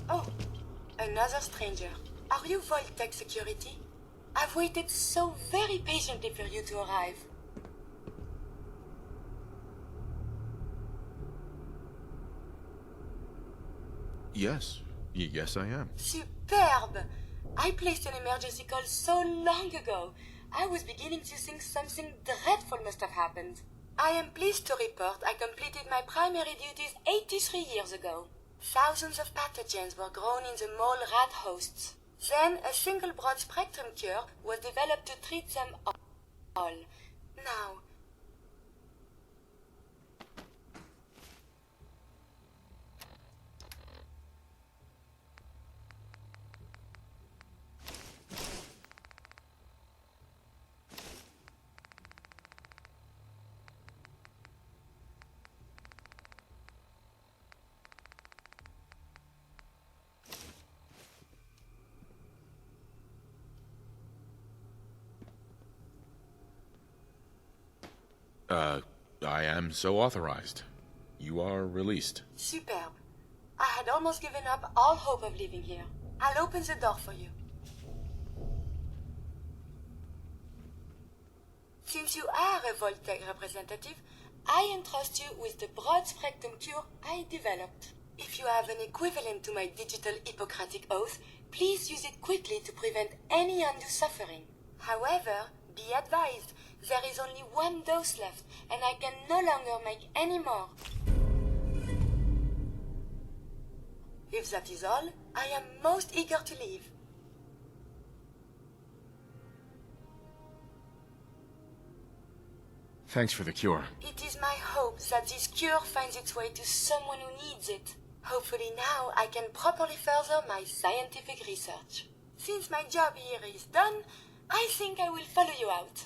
Oh, another stranger. Are you Vault-Tec security? I've waited so very patiently for you to arrive. Yes. Yes, I am. Superb! I placed an emergency call so long ago. I was beginning to think something dreadful must have happened. I am pleased to report I completed my primary duties 83 years ago. Thousands of pathogens were grown in the mole rat hosts. Then a single broad-spectrum cure was developed to treat them all. Now, I am so authorized. You are released. superb. I had almost given up all hope of leaving here. I'll open the door for you. Since you are a Voltec representative, I entrust you with the broad-spectrum cure I developed. If you have an equivalent to my digital Hippocratic oath, please use it quickly to prevent any undue suffering. However, be advised, there is only one dose left, and I can no longer make any more. If that is all, I am most eager to leave. Thanks for the cure. It is my hope that this cure finds its way to someone who needs it. Hopefully now I can properly further my scientific research. Since my job here is done, I think I will follow you out.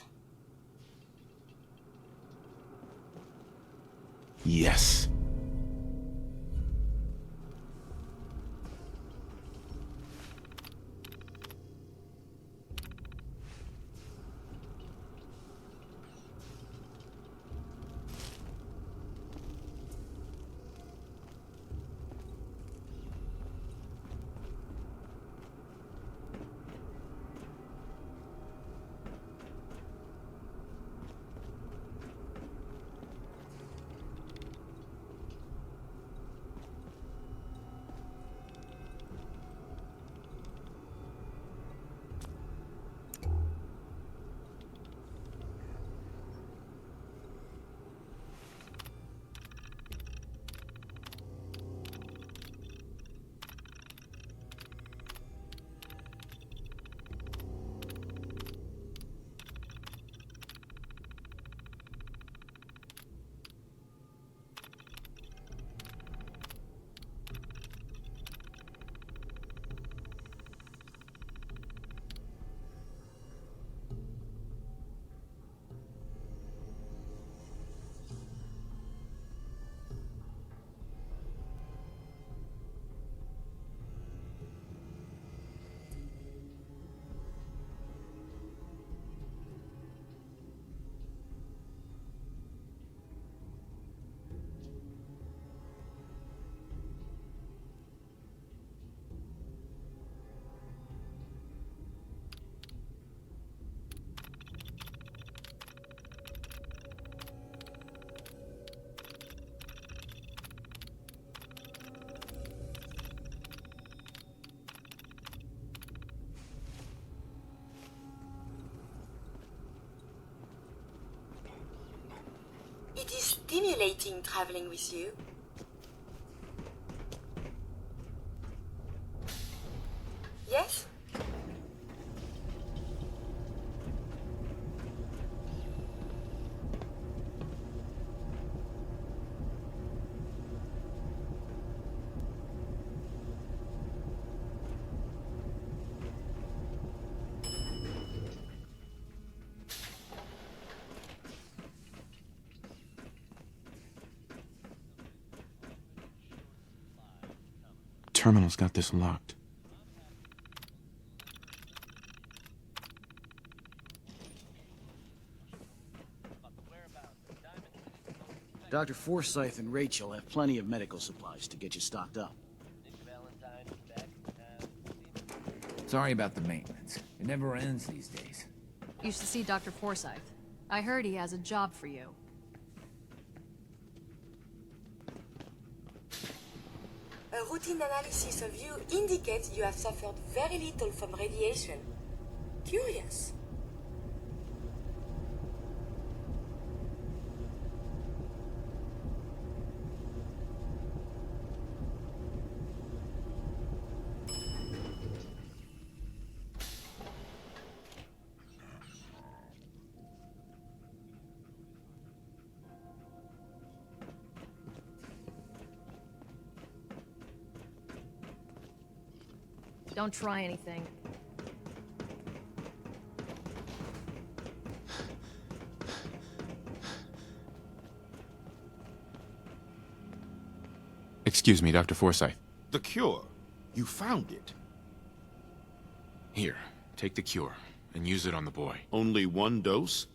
Yes. It is stimulating traveling with you. Yes? Terminal's got this locked. Dr. Forsyth and Rachel have plenty of medical supplies to get you stocked up. Sorry about the maintenance. It never ends these days. You should see Dr. Forsyth. I heard he has a job for you. A routine analysis of you indicates you have suffered very little from radiation. Curious. Don't try anything. Excuse me, Dr. Forsyth. The cure. You found it. Here, take the cure and use it on the boy. Only one dose?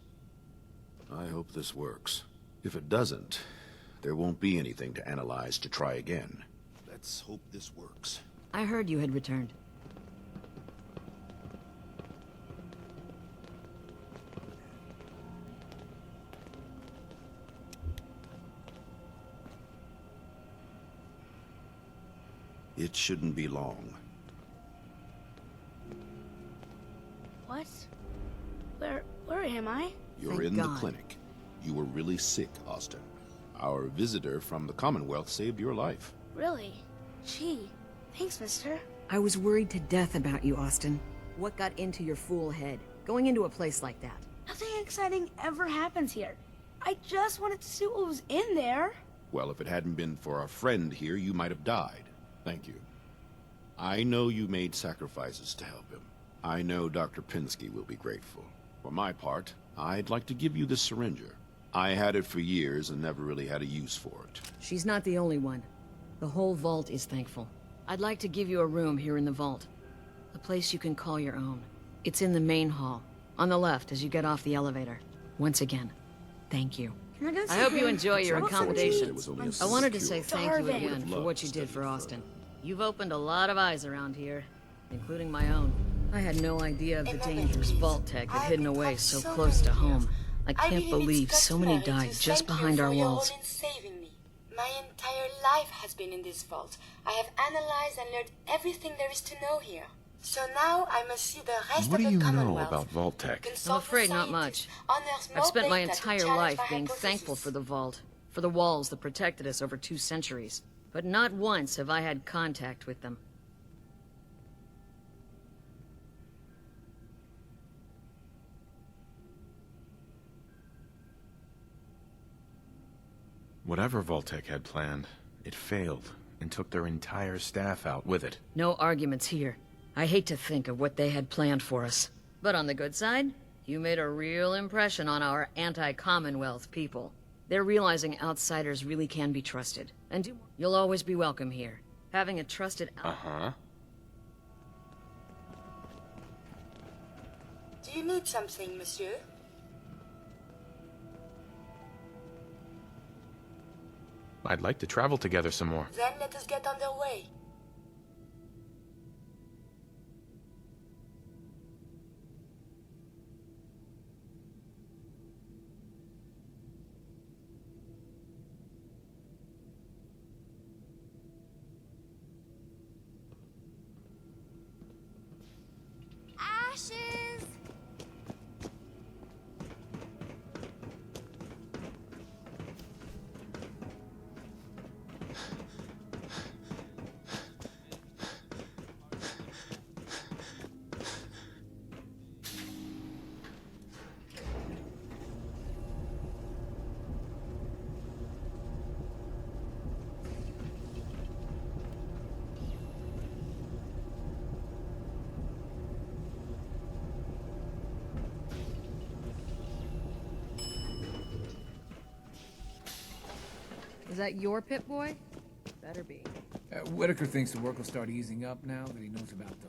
I hope this works. If it doesn't, there won't be anything to analyze to try again. Let's hope this works. I heard you had returned. It shouldn't be long. What? Where am I? You're in the clinic. You were really sick, Austin. Our visitor from the Commonwealth saved your life. Really? Gee, thanks, mister. I was worried to death about you, Austin. What got into your fool head? Going into a place like that? Nothing exciting ever happens here. I just wanted to see what was in there. Well, if it hadn't been for our friend here, you might have died. Thank you. I know you made sacrifices to help him. I know Dr. Pinsky will be grateful. For my part, I'd like to give you this syringer. I had it for years and never really had a use for it. She's not the only one. The whole vault is thankful. I'd like to give you a room here in the vault. A place you can call your own. It's in the main hall, on the left as you get off the elevator. Once again, thank you. I hope you enjoy your accommodations. I wanted to say thank you again for what you did for Austin. You've opened a lot of eyes around here, including my own. I had no idea of the dangers Vault Tech had hidden away so close to home. I can't believe so many died just behind our walls. My entire life has been in this vault. I have analyzed and learned everything there is to know here. So now I must see the rest What of do the you know Commonwealth. about Vault Tech? I'm afraid not much. I've spent my entire life being thankful for the Vault, for the walls that protected us over 2 centuries. But not once have I had contact with them. Whatever Vault-Tec had planned, it failed and took their entire staff out with it. No arguments here. I hate to think of what they had planned for us. But on the good side, you made a real impression on our anti-Commonwealth people. They're realizing outsiders really can be trusted. And you'll always be welcome here. Having a trusted Uh-huh. Do you need something, monsieur? I'd like to travel together some more. Then let us get underway. Ashes! Is that your pit boy? Better be. Whitaker thinks the work will start easing up now that he knows about the...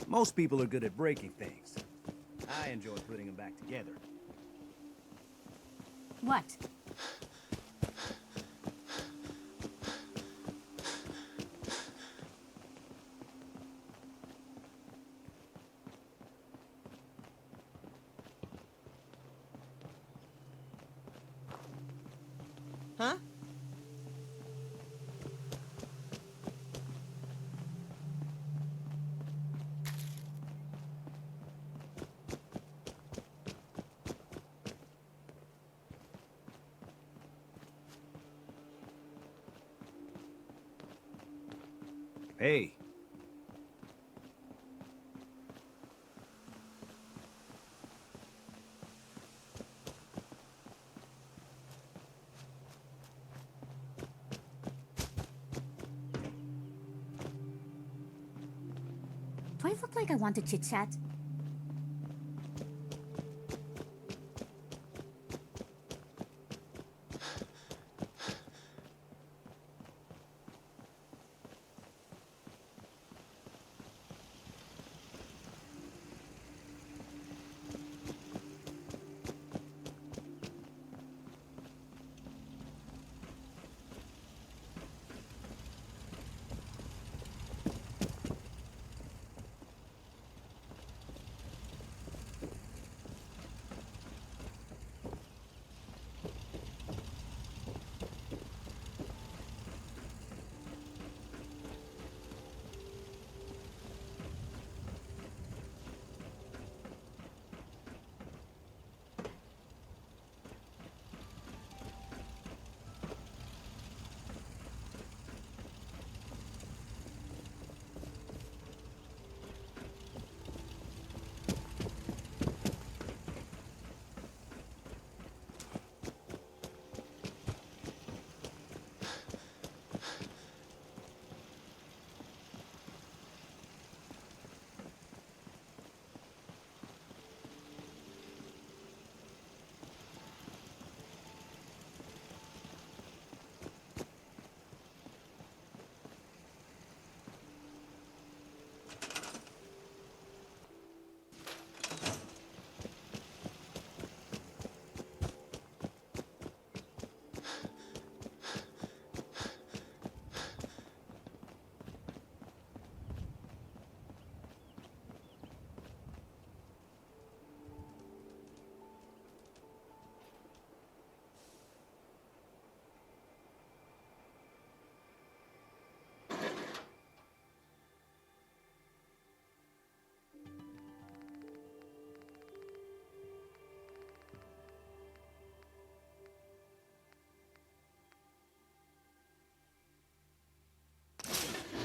Most people are good at breaking things. I enjoy putting them back together. What? Huh? Hey. Do I look like I want to chit-chat?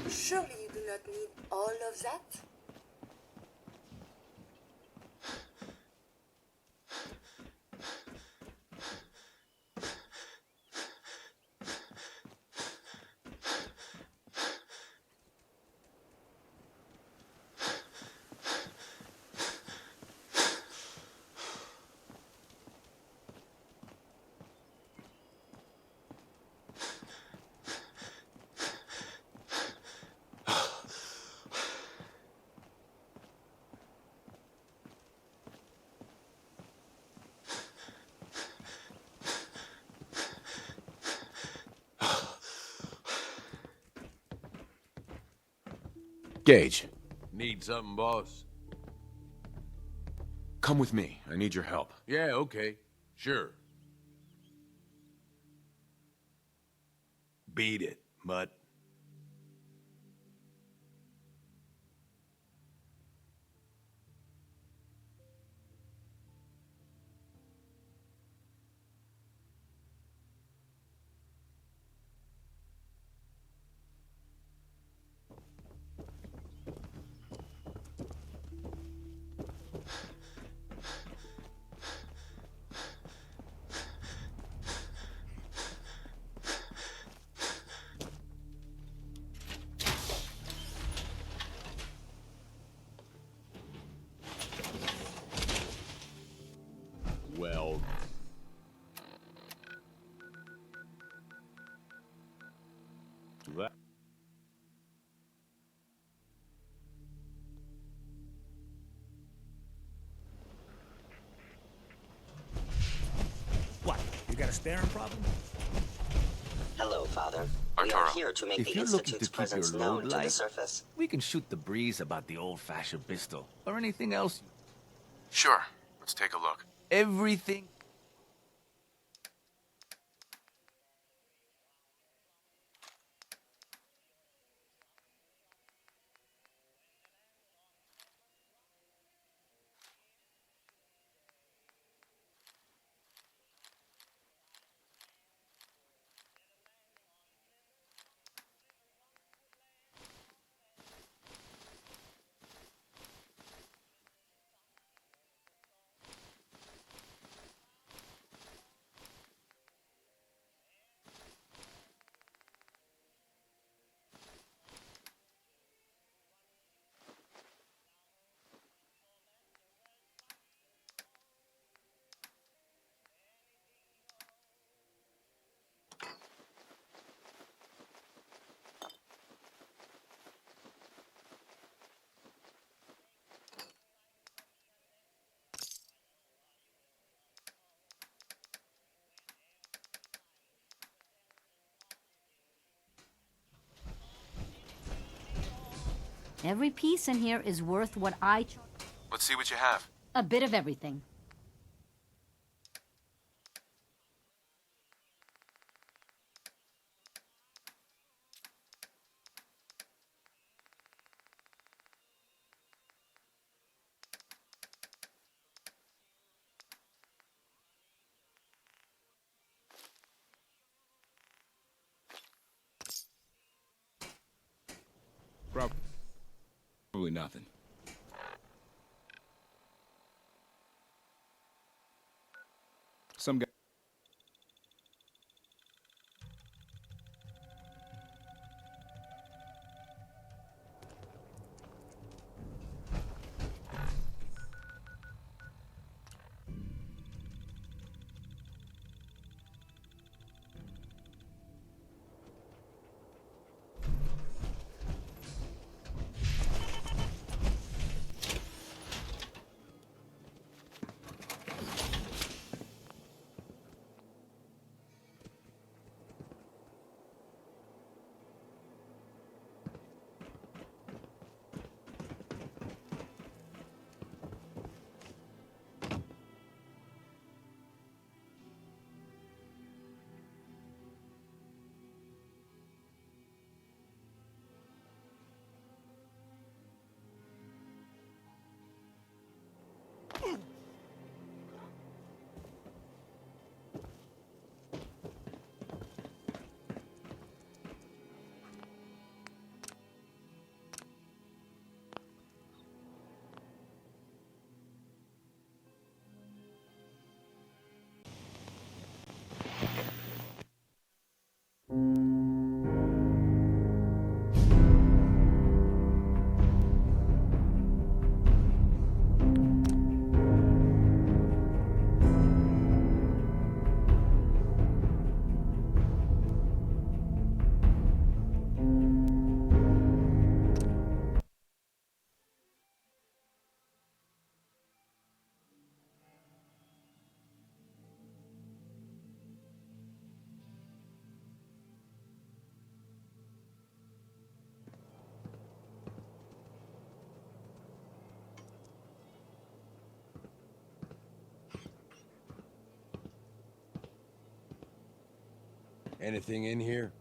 Surely you do not need all of that? Gage, Need something, boss? come with me. I need your help. Yeah, okay. Sure. Beat it, mutt. Baron problem? Hello, Father. We Arturo. are here to make If the you're looking Institute's to keep your presence load known to the light, surface. We can shoot the breeze about the old-fashioned pistol. Or anything else. Sure. Let's take a look. Everything. Every piece in here is worth what I... Let's see what you have. A bit of everything. Probably nothing. Some guy. Anything in here?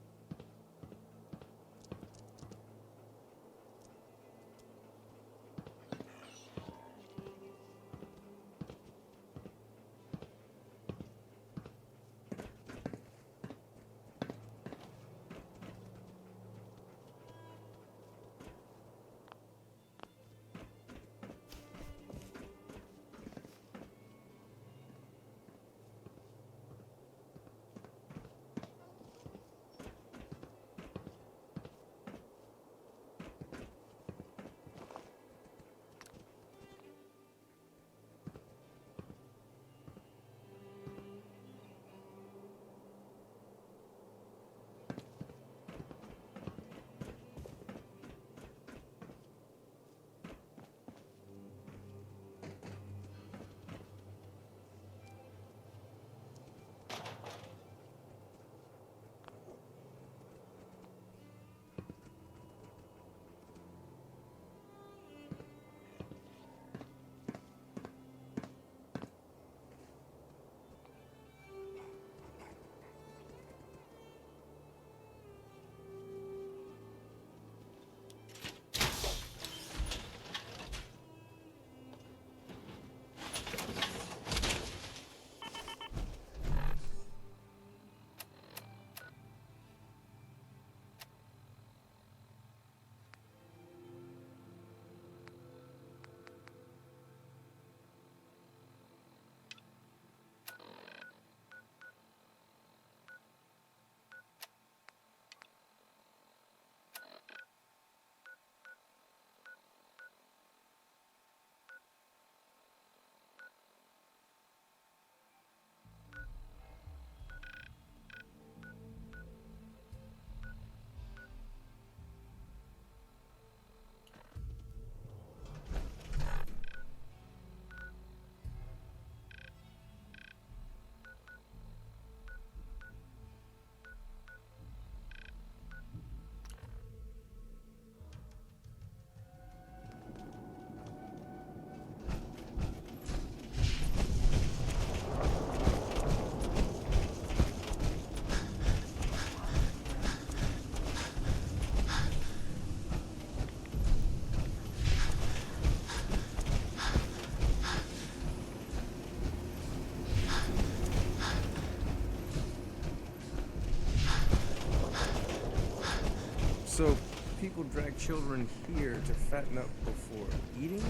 So, people drag children here to fatten up before eating?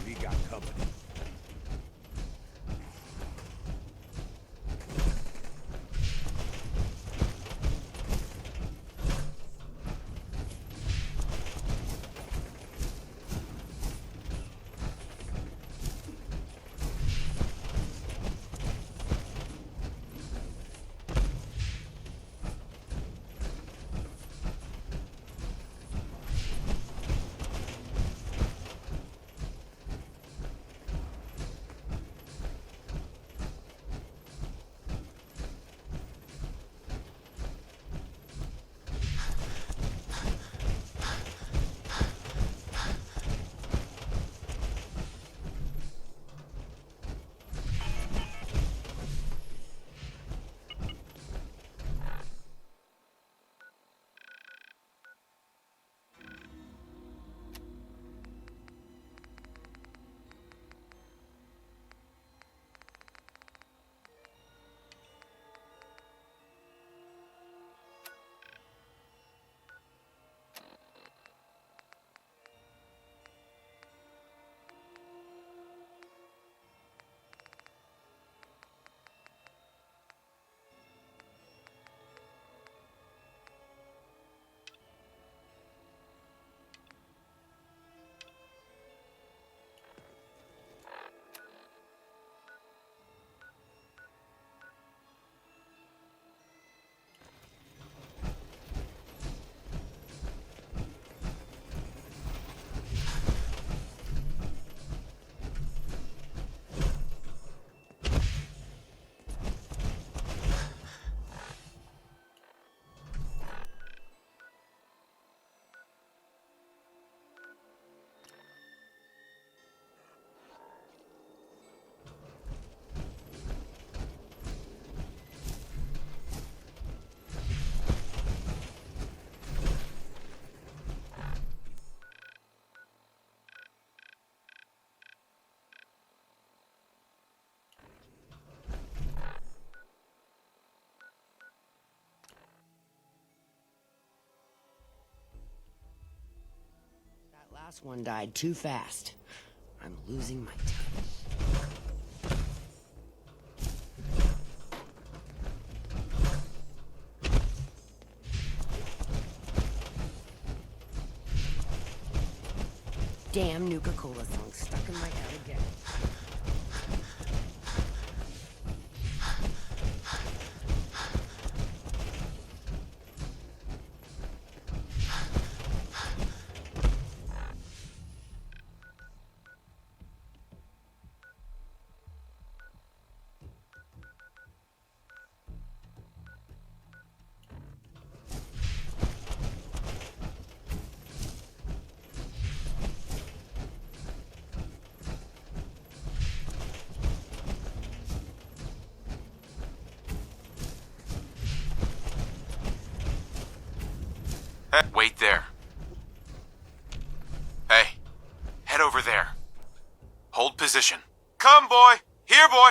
We got company. Last one died too fast. I'm losing my time. Damn Nuka Cola song stuck in my head again. Wait there. Hey, head over there. Hold position. Come, boy! Here, boy!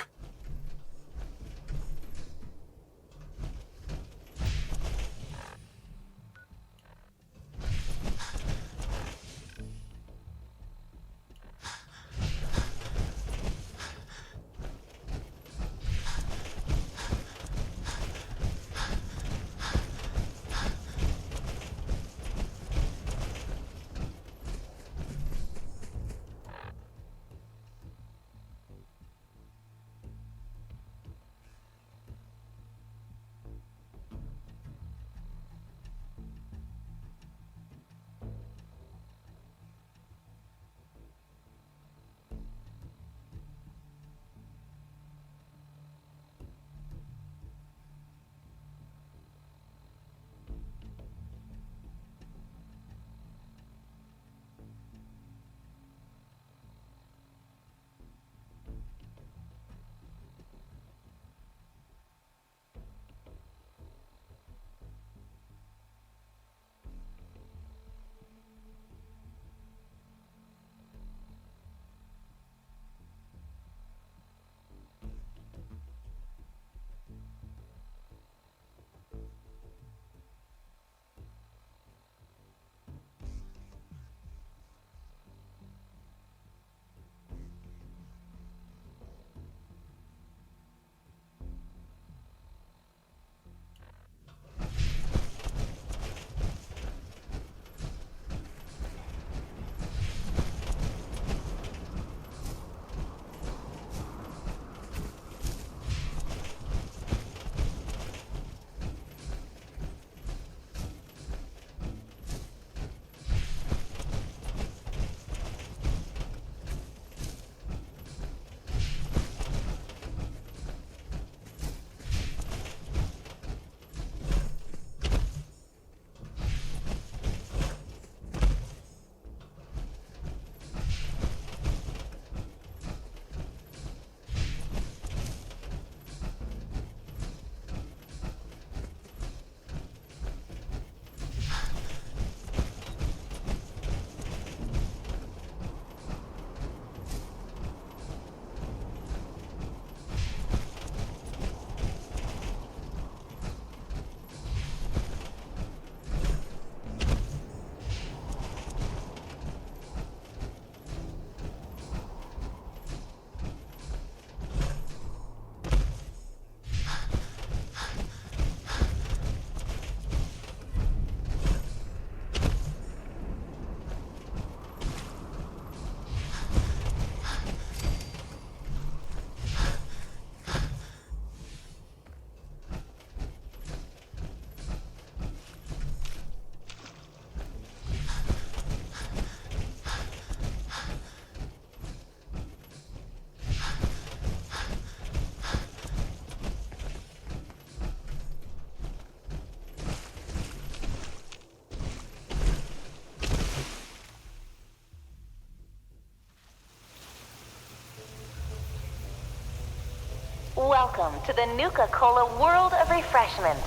Welcome to the Nuka Cola World of Refreshment,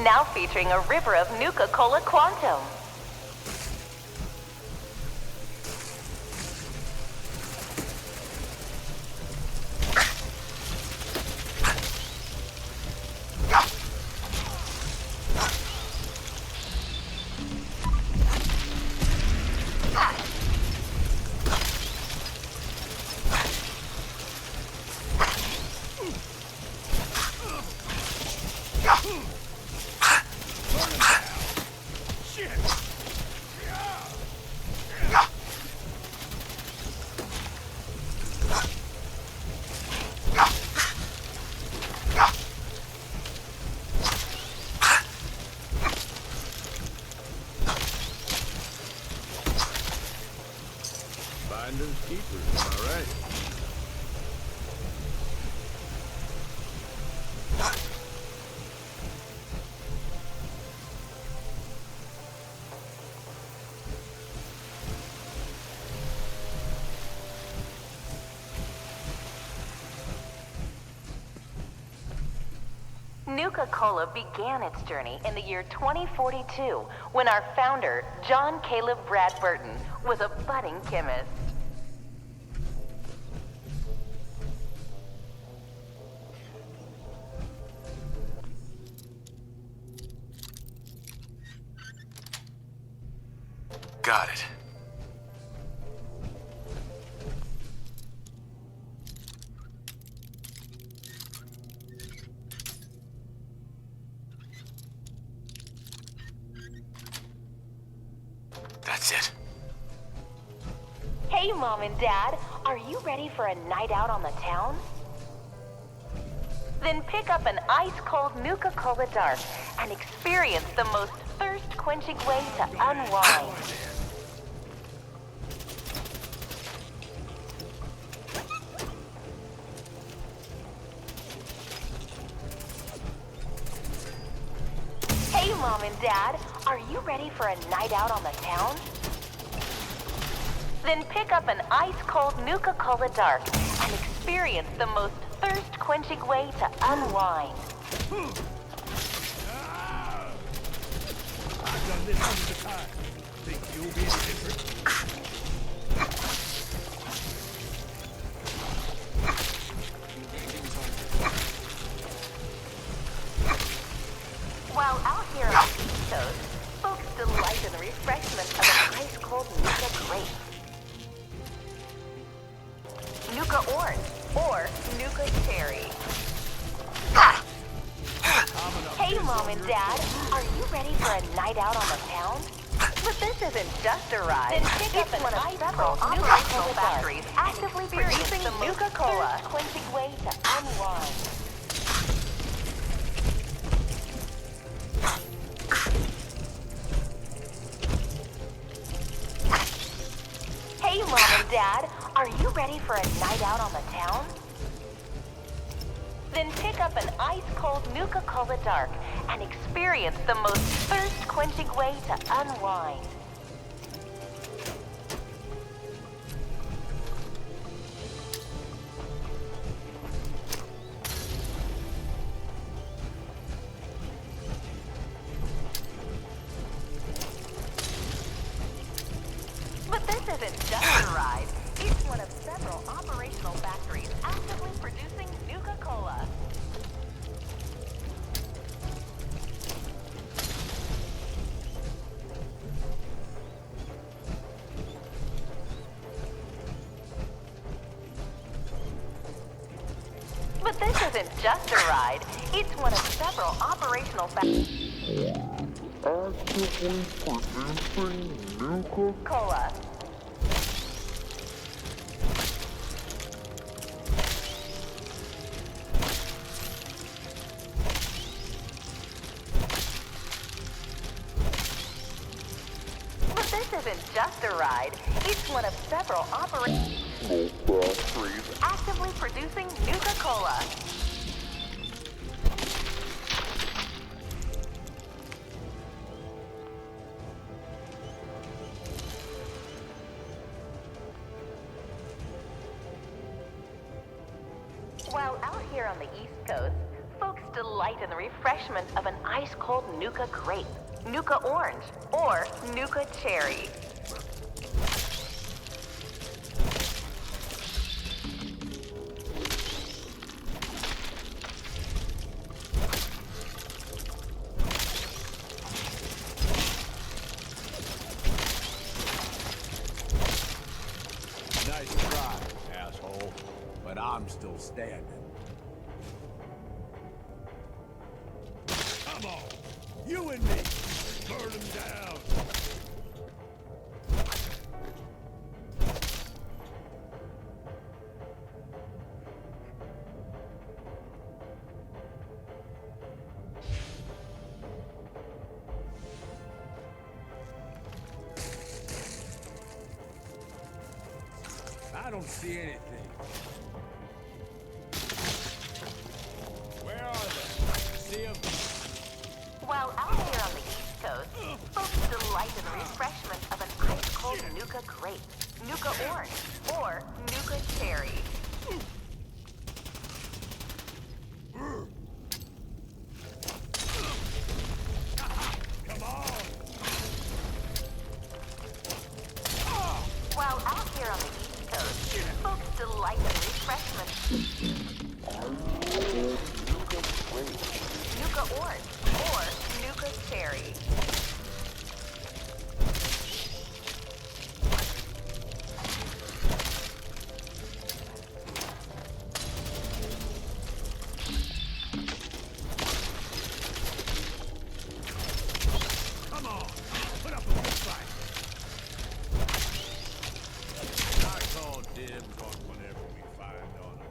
now featuring a river of Nuka Cola Quantum. Finders keepers, am I right? Nuka Cola began its journey in the year 2042 when our founder, John Caleb Brad Burton, was a budding chemist. Got it. That's it. Hey, Mom and Dad, are you ready for a night out on the town? Then pick up an ice-cold Nuka Cola Dark and experience the most thirst-quenching way to unwind. Hey, Mom and Dad, are you ready for a night out on the town? Then pick up an ice-cold Nuka Cola Dark and experience the most thirst-quenching way to unwind. I've done this hundreds of times. Think you'll be any different? While out here on the East Coast, folks delight in the refreshment of an ice-cold Nuka grape, Nuka orange, or Nuka cherry. Hey, Mom and Dad, are you ready for a night out on the town? But this isn't just a ride. Then pick up one of several operational factories actively producing the Nuka Cola, quenching way to unwind. Hey, Mom and Dad, are you ready for a night out on the town? Then pick up an ice-cold Nuka Cola Dark and experience the most thirst-quenching way to unwind. But this isn't just a ride. It's one of several operational factories actively producing Nuka Cola. But this isn't just a ride. It's one of several operational factories. Actively producing Nuka Cola. But this isn't just a ride. It's one of several operational factories actively producing Nuka Cola. While out here on the East Coast, folks delight in the refreshment of an ice-cold Nuka grape, Nuka orange, or Nuka cherry. Nice try, asshole. But I'm still standing. Come on! You and me! Burn him down! I don't see anything. Where are they? See them? While out here on the East Coast, folks delight in the refreshment of an ice-cold Nuka grape, Nuka orange, or Nuka cherry. Come on! While out here on the East Coast, folks delight in the refreshment Nuka orange, or Nuka cherry. Come on! Put up a good fight! I call dibs on whatever we find on them.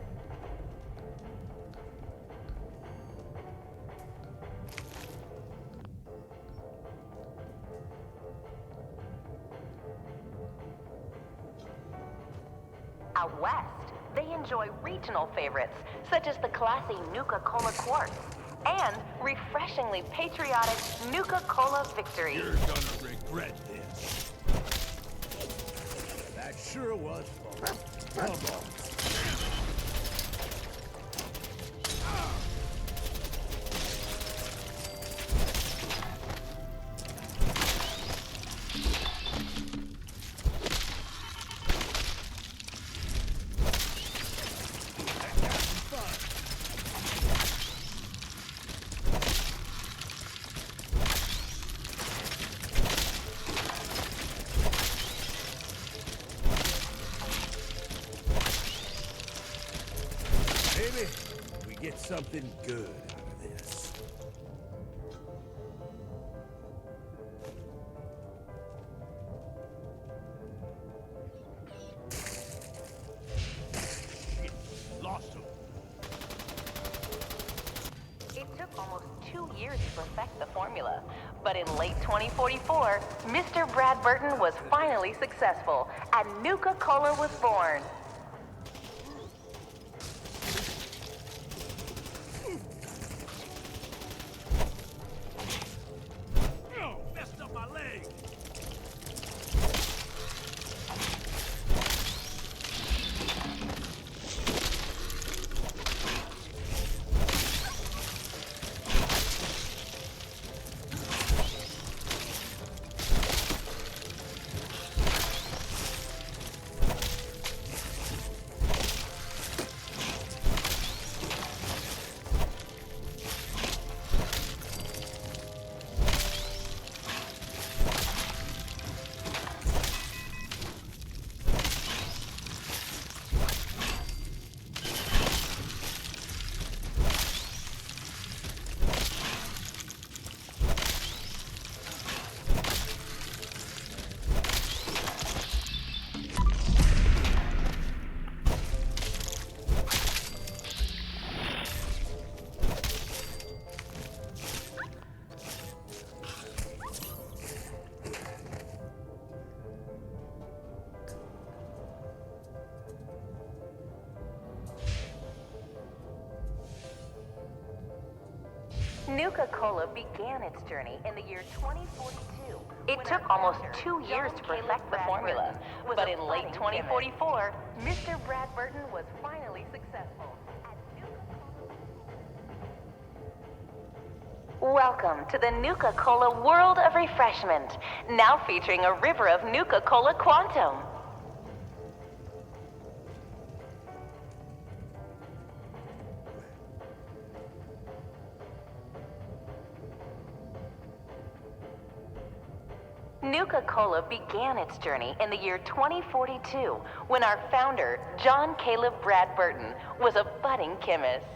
Out west, they enjoy regional favorites, such as the classy Nuka-Cola Quartz and refreshingly patriotic Nuka-Cola Victory. You're gonna regret this. That sure was fun. Come on. Maybe we get something good out of this. Shit, lost him. It took almost 2 years to perfect the formula, but in late 2044, Mr. Brad Burton was finally successful, and Nuka-Cola was born. Oh, messed up my leg. Nuka-Cola began its journey in the year 2042. It took almost 2 years to perfect the formula, but in late 2044, Mr. Brad Burton was finally successful. And Nuka-Cola Welcome to the Nuka-Cola World of Refreshment, now featuring a river of Nuka-Cola Quantum. Nuka-Cola began its journey in the year 2042 when our founder, John Caleb Bradburton, was a budding chemist.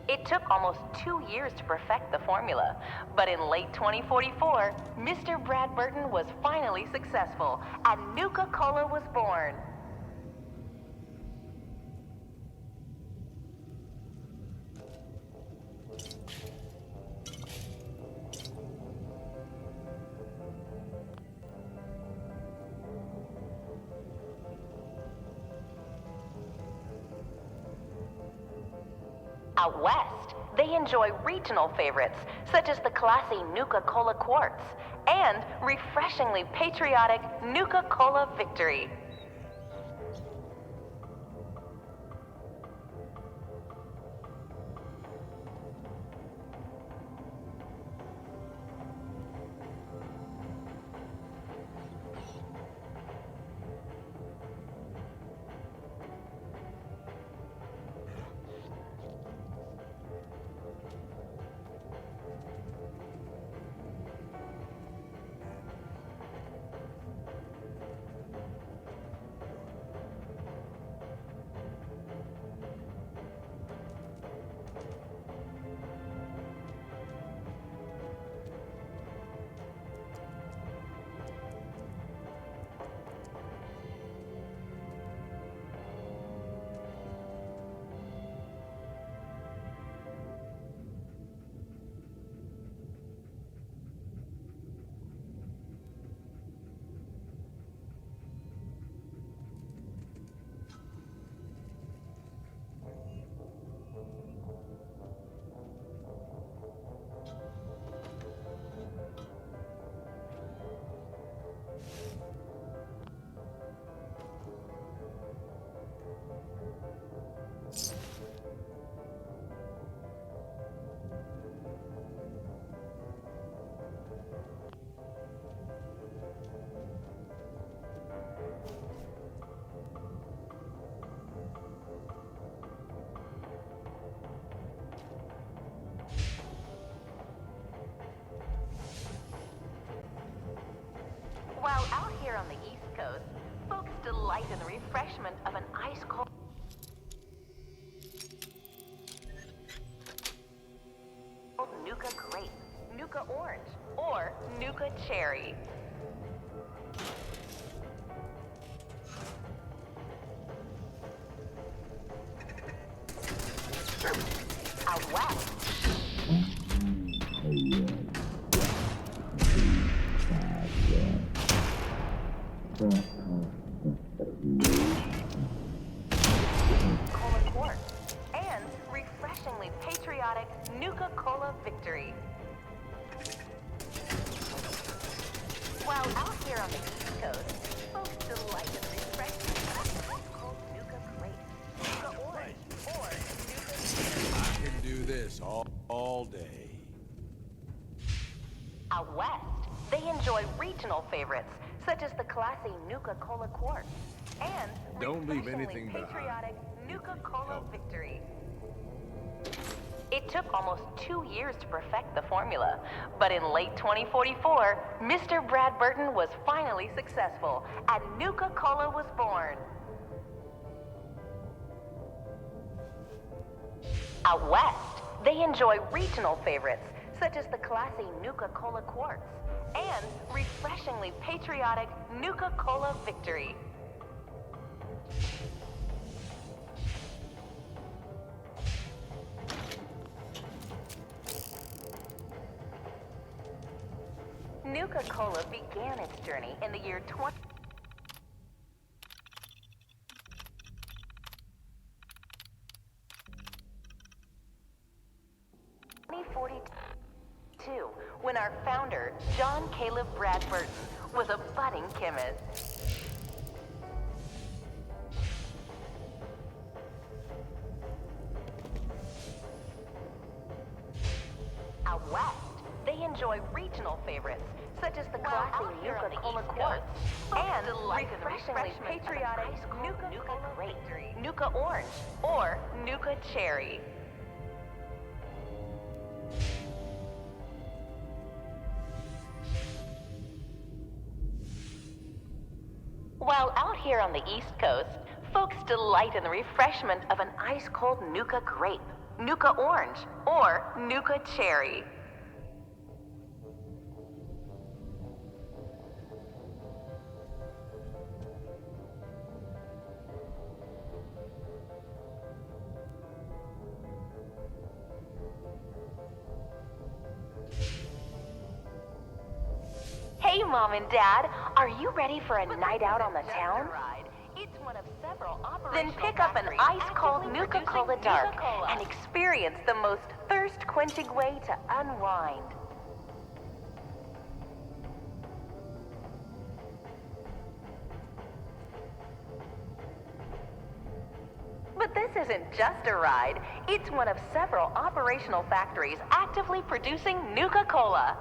It took almost 2 years to perfect the formula, but in late 2044, Mr. Bradburton was finally successful, and Nuka-Cola was born. Out west, they enjoy regional favorites, such as the classy Nuka-Cola Quartz and refreshingly patriotic Nuka-Cola Victory. While out here on the East Coast, folks delight in the refreshment of an ice-cold Nuka Grape, Nuka Orange, or Nuka Cherry. Out west, Cola Quartz, and refreshingly patriotic Nuka-Cola Victory. While out here on the East Coast, folks delight in the refreshment of ice-cold Nuka Grape, Nuka Orange, or Nuka Cherry. I can do this all day. Out west, they enjoy regional favorites, such as the classy Nuka-Cola Quartz and Don't leave refreshingly anything behind. patriotic Nuka-Cola Victory. It took almost 2 years to perfect the formula, but in late 2044, Mr. Bradburton was finally successful, and Nuka-Cola was born. Out west, they enjoy regional favorites, such as the classy Nuka-Cola Quartz and refreshingly patriotic Nuka-Cola Victory. Nuka-Cola began its journey in the year 2042, when our founder, John Caleb Bradburton, was a budding chemist. enjoy regional favorites, such as the classy Nuka Cola Quartz and refreshingly patriotic Nuka Cola Grape, Nuka Orange, or Nuka Cherry. While out here on the East Coast, folks delight in the refreshment of an ice-cold Nuka Grape, Nuka Orange, or Nuka Cherry. Hey, Mom and Dad, are you ready for a night out on the town? It's one of several Then pick up an ice-cold Nuka Cola Dark and experience the most thirst-quenching way to unwind. But this isn't just a ride. It's one of several operational factories actively producing Nuka Cola.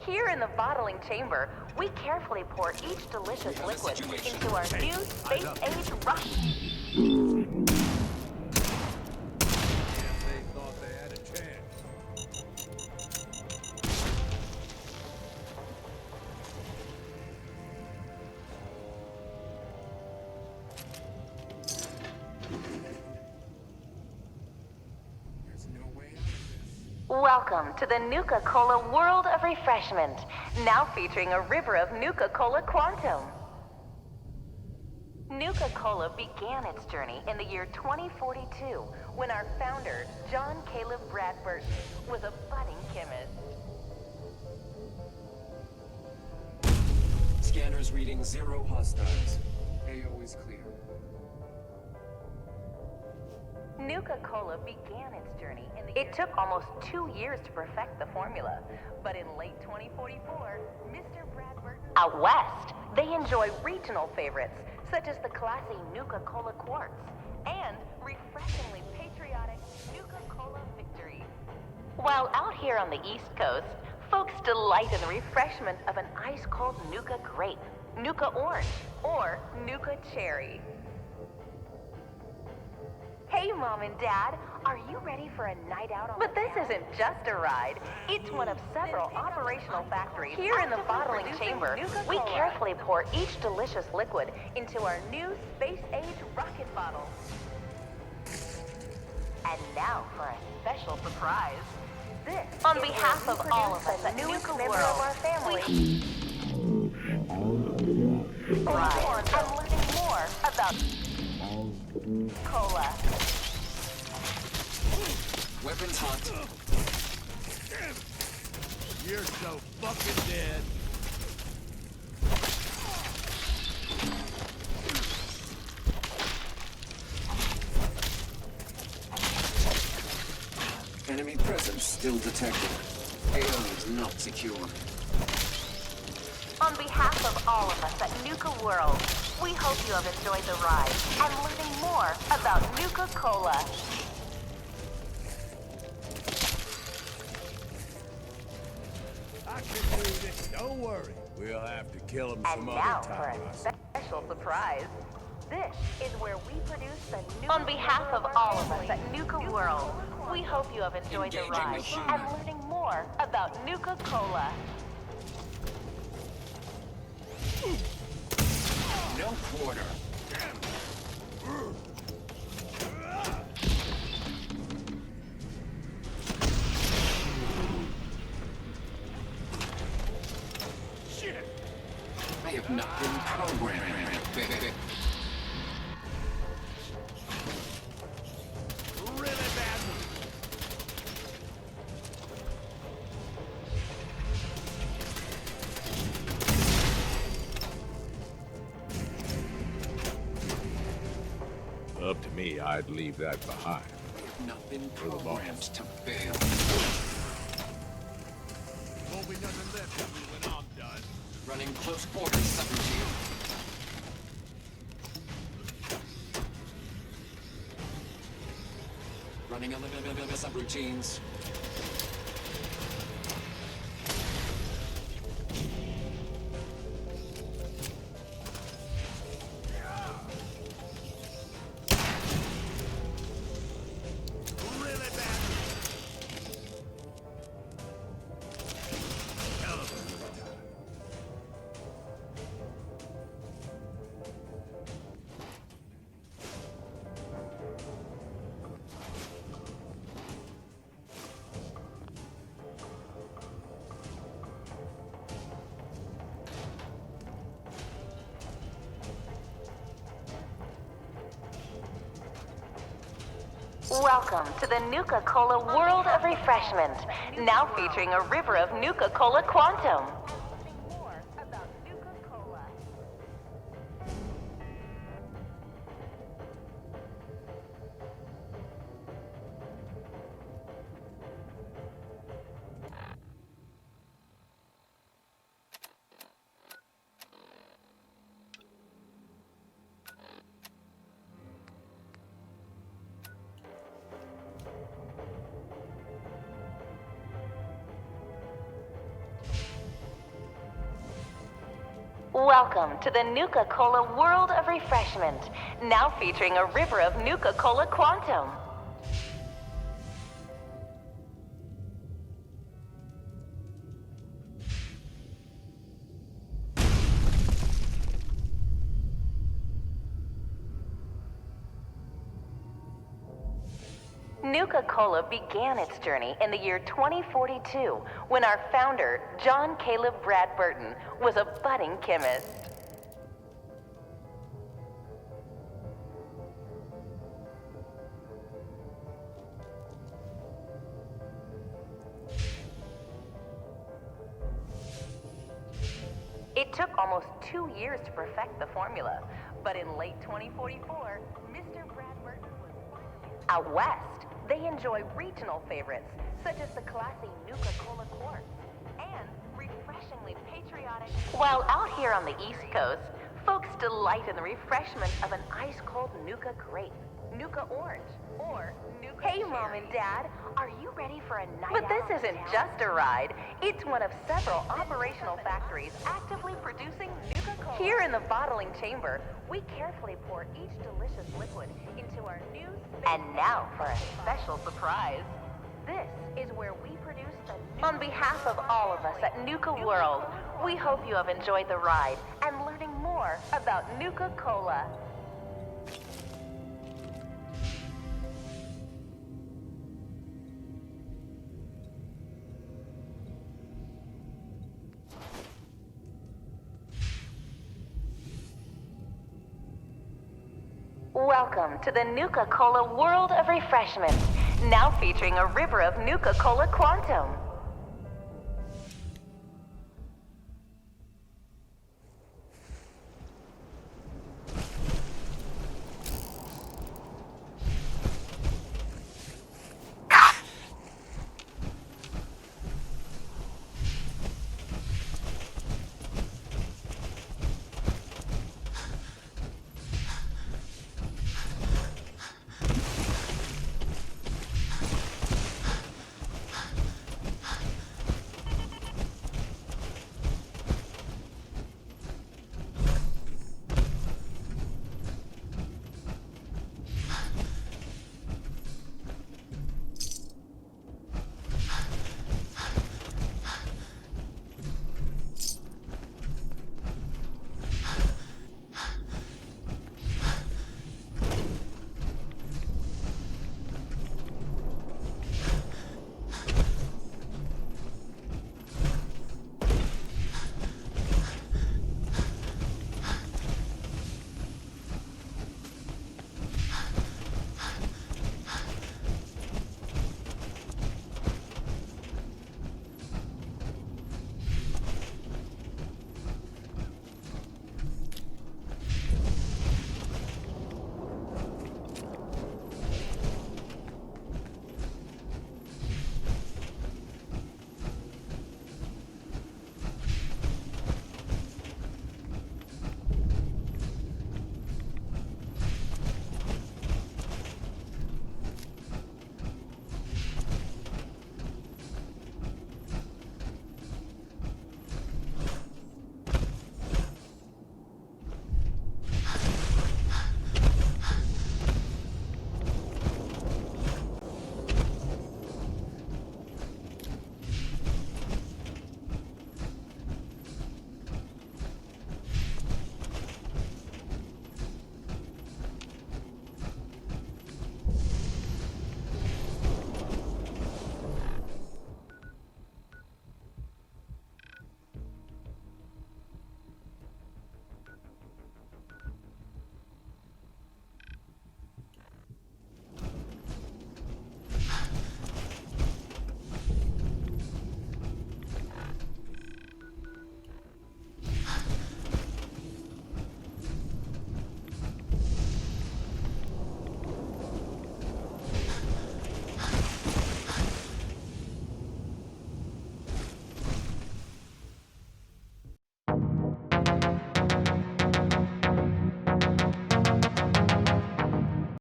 Here in the bottling chamber, we carefully pour each delicious liquid into our new space-age rocket. They thought they had a chance. There's no way. Welcome to the Nuka Cola World of Refreshment, now featuring a river of Nuka Cola Quantum. Nuka Cola began its journey in the year 2042 when our founder, John Caleb Bradburton, was a budding chemist. Scanners reading 0 hostiles. AO is clear. Nuka Cola began its journey in the It took almost 2 years to perfect the formula, but in late 2044, Mr. Bradburton out west, they enjoy regional favorites such as the classy Nuka Cola Quartz and refreshingly patriotic Nuka Cola Victory. While out here on the East Coast, folks delight in the refreshment of an ice-cold Nuka Grape, Nuka Orange, or Nuka Cherry. Hey, Mom and Dad, are you ready for a night out on But this isn't just a ride. It's one of several operational factories. Here in the bottling chamber, we carefully pour each delicious liquid into our new space-age rocket bottle. And now for a special surprise. This on behalf of all of us at newest member of our family. Right. I'm learning more about Cola. Weapons hot. You're so fucking dead. Enemy presence still detected. AO is not secure. On behalf of all of us at Nuka World, we hope you have enjoyed the ride and learning more about Nuka Cola. I can do this, don't worry. We'll have to kill him And some now other for time. a special surprise. This is where we produce the Nuka On behalf of all of us at Nuka World, we hope you have enjoyed the ride and learning more about Nuka Cola. No quarter. Shit! I have not been programmed. Really badly. Up to me, I'd leave that behind. I have not been programmed to fail. Won't be nothing left of me when I'm done. Running close quarters, subroutine. Running on the subroutines. Welcome to the Nuka-Cola World of Refreshment, now featuring a river of Nuka-Cola Quantum. Welcome to the Nuka-Cola World of Refreshment, now featuring a river of Nuka-Cola Quantum. Nuka-Cola began its journey in the year 2042 when our founder, John Caleb Bradburton, was a budding chemist. It took almost 2 years to perfect the formula, but in late 2044, Mr. Bradburton was finally out west. They enjoy regional favorites, such as the classy Nuka-Cola Quartz, and refreshingly patriotic... While out here on the East Coast, folks delight in the refreshment of an ice-cold Nuka Grape, Nuka Orange, or Nuka Hey, Mom and Dad, are you ready for a night But this isn't just a ride. It's one of several operational factories actively producing Nuka-Cola. Here in the bottling chamber, we carefully pour each delicious liquid into our new... And now for a special surprise. This is where we produce the... On behalf of all of us at Nuka World, we hope you have enjoyed the ride and learning more about Nuka-Cola. Welcome to the Nuka-Cola World of Refreshment, now featuring a river of Nuka-Cola Quantum.